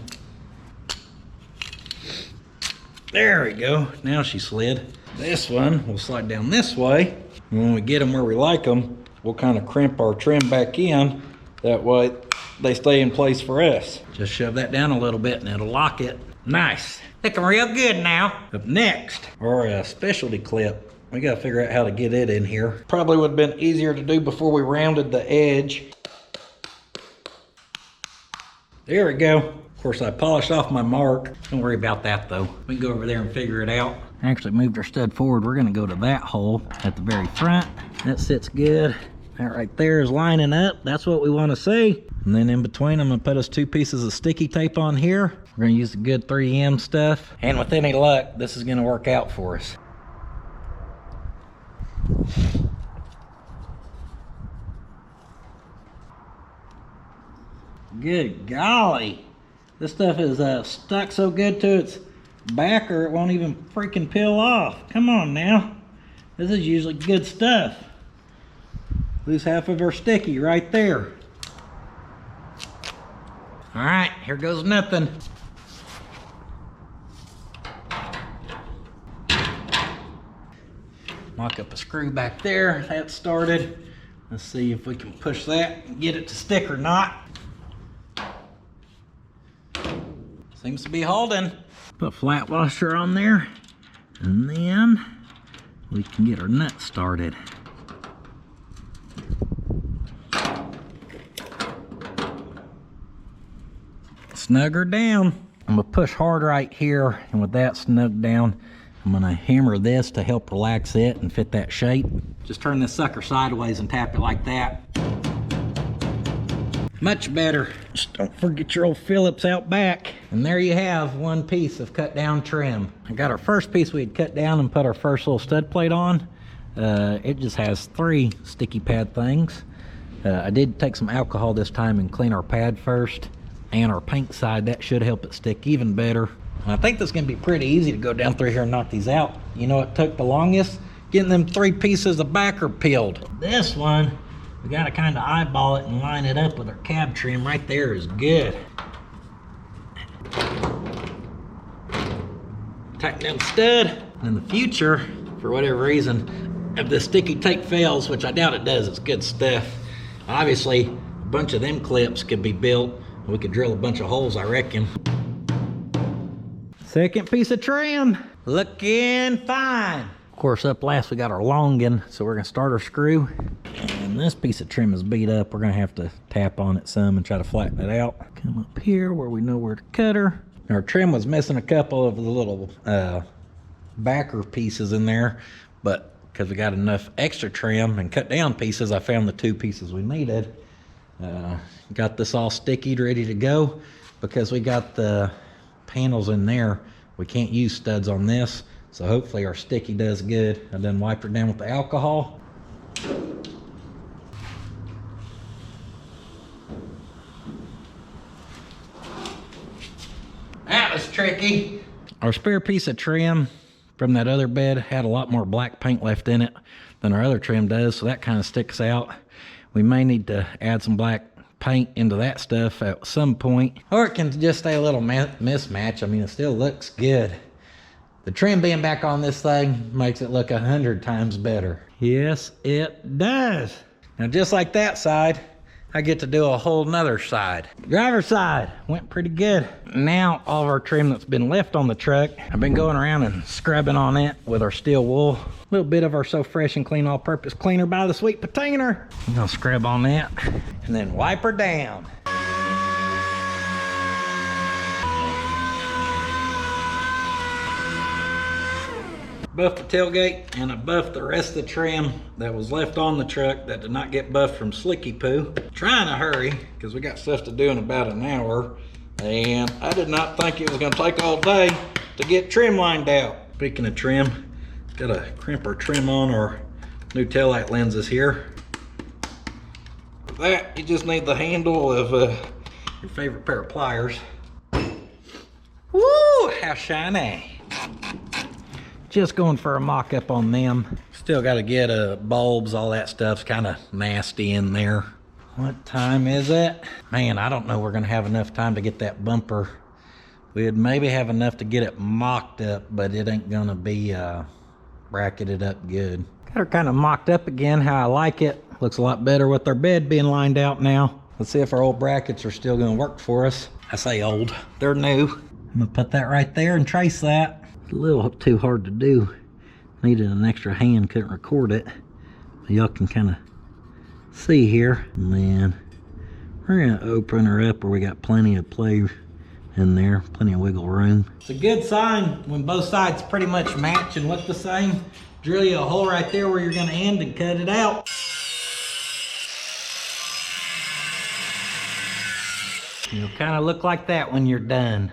There we go, now she slid. This one will slide down this way. And when we get them where we like them, we'll kind of crimp our trim back in. That way they stay in place for us. Just shove that down a little bit and it'll lock it. Nice. Looking real good now. Up next, our specialty clip. We gotta figure out how to get it in here. Probably would have been easier to do before we rounded the edge. There we go. Of course, I polished off my mark. Don't worry about that though. We can go over there and figure it out. Actually moved our stud forward. We're gonna go to that hole at the very front. That sits good. That right there is lining up. That's what we want to see. And then in between, I'm gonna put us 2 pieces of sticky tape on here. We're gonna use the good 3M stuff. And with any luck, this is gonna work out for us. Good golly. This stuff is stuck so good to its back or it won't even freaking peel off. Come on now. This is usually good stuff. Lose half of our sticky right there. All right, here goes nothing. Mock up a screw back there. That started. Let's see if we can push that and get it to stick or not. Seems to be holding. Put flat washer on there, and then we can get our nut started. Snug her down. I'm gonna push hard right here, and with that snug down, I'm gonna hammer this to help relax it and fit that shape. Just turn this sucker sideways and tap it like that. Much better. Just don't forget your old Phillips out back. And there you have one piece of cut down trim. I got our first piece we had cut down and put our first little stud plate on. It just has 3 sticky pad things. I did take some alcohol this time and clean our pad first and our paint side. That should help it stick even better. And I think this is gonna be pretty easy to go down through here and knock these out. You know what took the longest? Getting them 3 pieces of backer peeled. This one, we gotta kind of eyeball it and line it up with our cab trim. Right there is good. Tighten down the stud. In the future, for whatever reason, if the sticky tape fails, which I doubt it does, it's good stuff. Obviously, a bunch of them clips could be built. We could drill a bunch of holes, I reckon. Second piece of trim, looking fine. Of course, up last we got our longin, so we're gonna start our screw. And this piece of trim is beat up. We're gonna have to tap on it some and try to flatten it out. Come up here where we know where to cut her. Our trim was missing a couple of the little backer pieces in there, but because we got enough extra trim and cut down pieces, I found the 2 pieces we needed. Got this all stickied, ready to go. Because we got the panels in there, we can't use studs on this, so hopefully our sticky does good. I done wiped her down with the alcohol. That was tricky. Our spare piece of trim from that other bed had a lot more black paint left in it than our other trim does, so that kind of sticks out. We may need to add some black paint into that stuff at some point, or it can just stay a little mismatch. I mean, it still looks good. The trim being back on this thing makes it look 100 times better. Yes, it does. Now, just like that side, I get to do a whole nother side. Driver's side went pretty good. Now, all of our trim that's been left on the truck, I've been going around and scrubbing on it with our steel wool. A little bit of our So Fresh and Clean all-purpose cleaner by the Sweet Potato. I'm gonna scrub on that and then wipe her down. Buffed the tailgate, and I buffed the rest of the trim that was left on the truck that did not get buffed from Slicky Poo. Trying to hurry because we got stuff to do in about an hour, and I did not think it was going to take all day to get trim lined out. Speaking of trim, got a crimper trim on our new taillight lenses here. For that, you just need the handle of your favorite pair of pliers. Woo, how shiny. Just going for a mock-up on them. Still got to get bulbs, all that stuff's kind of nasty in there. What time is it? Man, I don't know we're going to have enough time to get that bumper. We'd maybe have enough to get it mocked up, but it ain't going to be bracketed up good. Got her kind of mocked up again, how I like it. Looks a lot better with our bed being lined out now. Let's see if our old brackets are still going to work for us. I say old, they're new. I'm going to put that right there and trace that. A little too hard to do. Needed an extra hand, couldn't record it. Y'all can kind of see here. And then we're gonna open her up where we got plenty of play in there, plenty of wiggle room. It's a good sign when both sides pretty much match and look the same. Drill you a hole right there where you're gonna end and cut it out. You'll kind of look like that when you're done.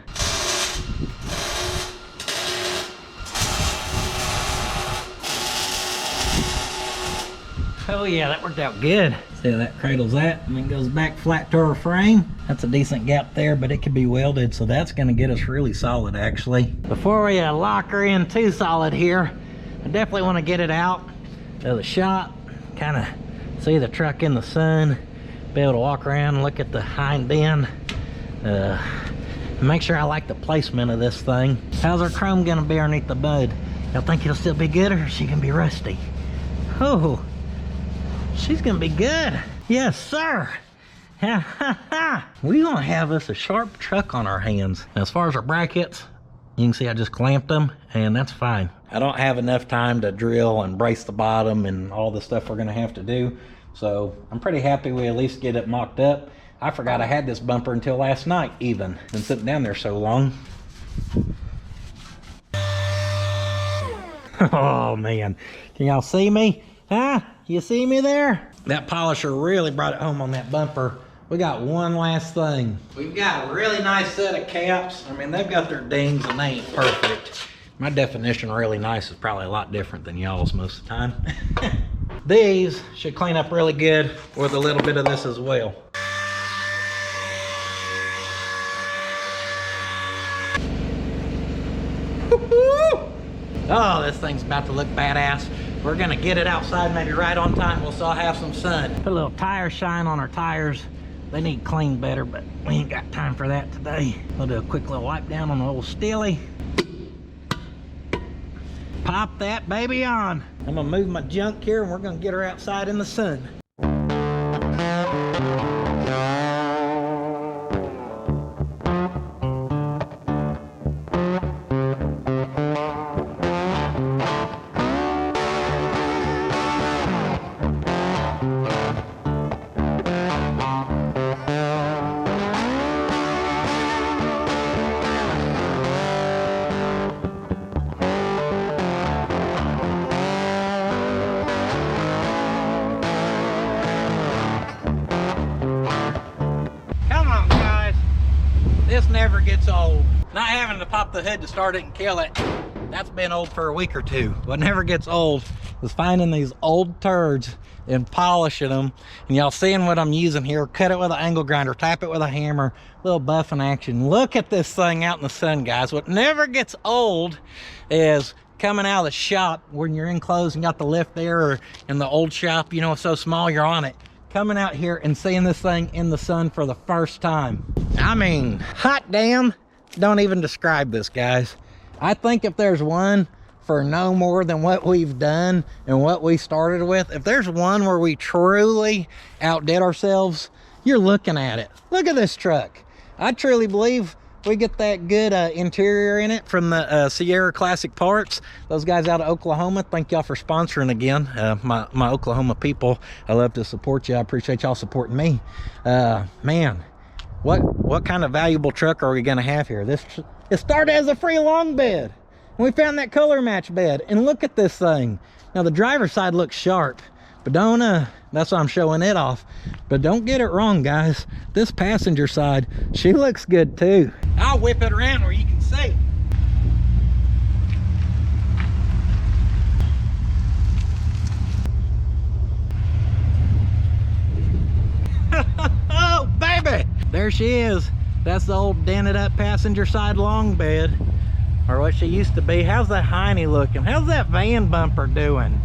Oh yeah, that worked out good. See how that cradles that and then goes back flat to our frame. That's a decent gap there, but it could be welded, so that's gonna get us really solid actually. Before we lock her in too solid here, I definitely wanna get it out of the shop, kinda see the truck in the sun, be able to walk around and look at the hind end. Make sure I like the placement of this thing. How's our chrome gonna be underneath the bud? Y'all think it'll still be good or is she gonna be rusty? Oh. She's gonna be good. Yes, sir. Ha ha ha. We gonna have us a sharp truck on our hands. Now, as far as our brackets, you can see I just clamped them, and that's fine. I don't have enough time to drill and brace the bottom and all the stuff we're gonna have to do. So I'm pretty happy we at least get it mocked up. I forgot I had this bumper until last night even. Been sitting down there so long. Oh man, can y'all see me? Huh? You see me there? That polisher really brought it home on that bumper. We got one last thing. We've got a really nice set of caps. I mean, they've got their dings and they ain't perfect. My definition of really nice is probably a lot different than y'all's most of the time. These should clean up really good with a little bit of this as well. Oh, this thing's about to look badass. We're gonna get it outside maybe right on time. We'll still have some sun. Put a little tire shine on our tires. They need clean better, but we ain't got time for that today. We'll do a quick little wipe down on the old Steely. Pop that baby on. I'm gonna move my junk here and we're gonna get her outside in the sun. This never gets old. Not having to pop the hood to start it and kill it, that's been old for a week or two. What never gets old is finding these old turds and polishing them. And y'all seeing what I'm using here. Cut it with an angle grinder, tap it with a hammer, little buffing action. Look at this thing out in the sun, guys. What never gets old is coming out of the shop when you're enclosed and got the lift there, or in the old shop, you know, it's so small you're on it. Coming out here and seeing this thing in the sun for the first time. I mean, hot damn, don't even describe this, guys. I think if there's one for no more than what we've done and what we started with, if there's one where we truly outdid ourselves, you're looking at it. Look at this truck. I truly believe we get that good interior in it from the Sierra Classic Parts. Those guys out of Oklahoma, thank y'all for sponsoring again. My Oklahoma people, I love to support you. I appreciate y'all supporting me. Man, what kind of valuable truck are we gonna have here? It started as a free long bed. We found that color match bed, and look at this thing. Now the driver's side looks sharp, but don't that's why I'm showing it off. But don't get it wrong, guys. This passenger side, she looks good too. I'll whip it around where you can see. Oh baby, there she is. That's the old dented up passenger side long bed, or what she used to be. How's that hiney looking? How's that van bumper doing?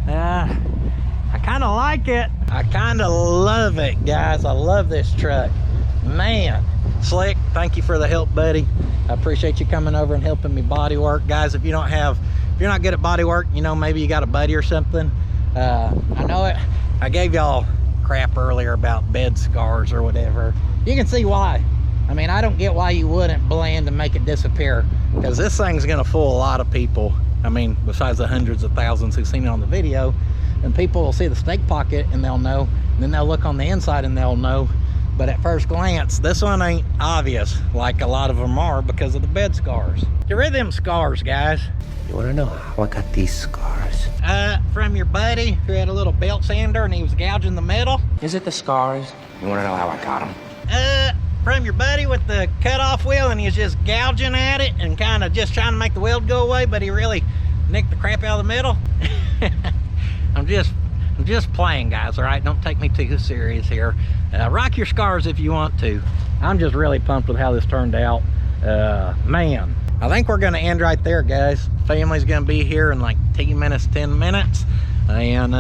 I kind of like it. I kind of love it, guys. I love this truck, man. Slick, thank you for the help, buddy. I appreciate you coming over and helping me body work, guys. If you're not good at body work, you know, maybe you got a buddy or something. I know it. I gave y'all crap earlier about bed scars or whatever. You can see why. I mean, I don't get why you wouldn't blend and make it disappear, because this thing's gonna fool a lot of people. I mean, besides the hundreds of thousands who've seen it on the video. And people will see the snake pocket and they'll know, and then they'll look on the inside and they'll know. But at first glance, this one ain't obvious like a lot of them are because of the bed scars. Get rid of them scars, guys. You wanna know how I got these scars? From your buddy who had a little belt sander and he was gouging the metal. Is it the scars? You wanna know how I got them? From your buddy with the cut-off wheel and he was just gouging at it and kind of just trying to make the weld go away, but he really nicked the crap out of the metal. I'm just playing, guys, all right? Don't take me too serious here. Rock your scars if you want to. I'm just really pumped with how this turned out. Man, I think we're gonna end right there, guys. Family's gonna be here in like 10 minutes. And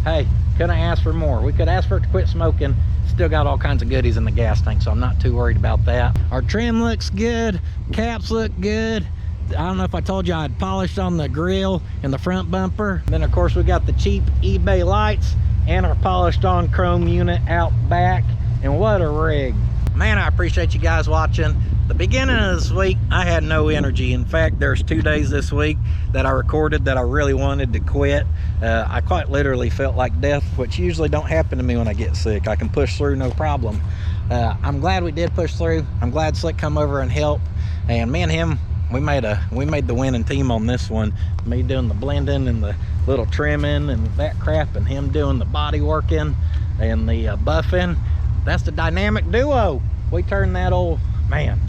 hey, couldn't ask for more. We could ask for it to quit smoking. Still got all kinds of goodies in the gas tank, so I'm not too worried about that. Our trim looks good, caps look good. I don't know if I told you I had polished on the grill and the front bumper. Then of course we got the cheap eBay lights and our polished on chrome unit out back. And what a rig. Man, I appreciate you guys watching. The beginning of this week, I had no energy. In fact, there's 2 days this week that I recorded that I really wanted to quit. I quite literally felt like death, which usually don't happen to me when I get sick. I can push through, no problem. I'm glad we did push through. I'm glad Slick come over and help. And me and him, we made the winning team on this one. Me doing the blending and the little trimming and that crap, and him doing the body working and the buffing. That's the dynamic duo. We turned that old, man,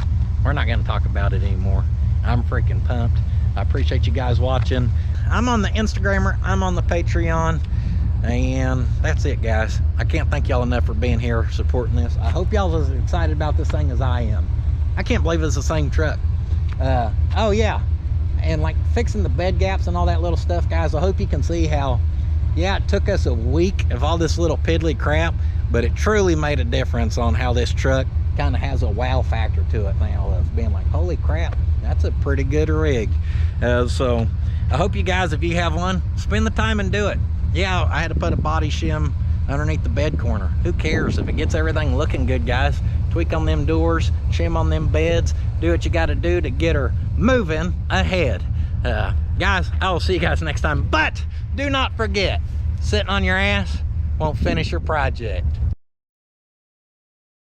we're not gonna talk about it anymore. I'm freaking pumped. I appreciate you guys watching. I'm on the Instagrammer, I'm on the Patreon, and that's it, guys. I can't thank y'all enough for being here supporting this. I hope y'all as excited about this thing as I am. I can't believe it's the same truck. Oh yeah, and like fixing the bed gaps and all that little stuff, guys. I hope you can see how, yeah, it took us a week of all this little piddly crap, but it truly made a difference on how this truck kind of has a wow factor to it now of being like, holy crap, that's a pretty good rig. So I hope you guys, if you have one, spend the time and do it. Yeah, I had to put a body shim underneath the bed corner. Who cares if it gets everything looking good, guys? Tweak on them doors, shim on them beds, do what you got to do to get her moving ahead. Guys, I will see you guys next time, but do not forget, sitting on your ass won't finish your project.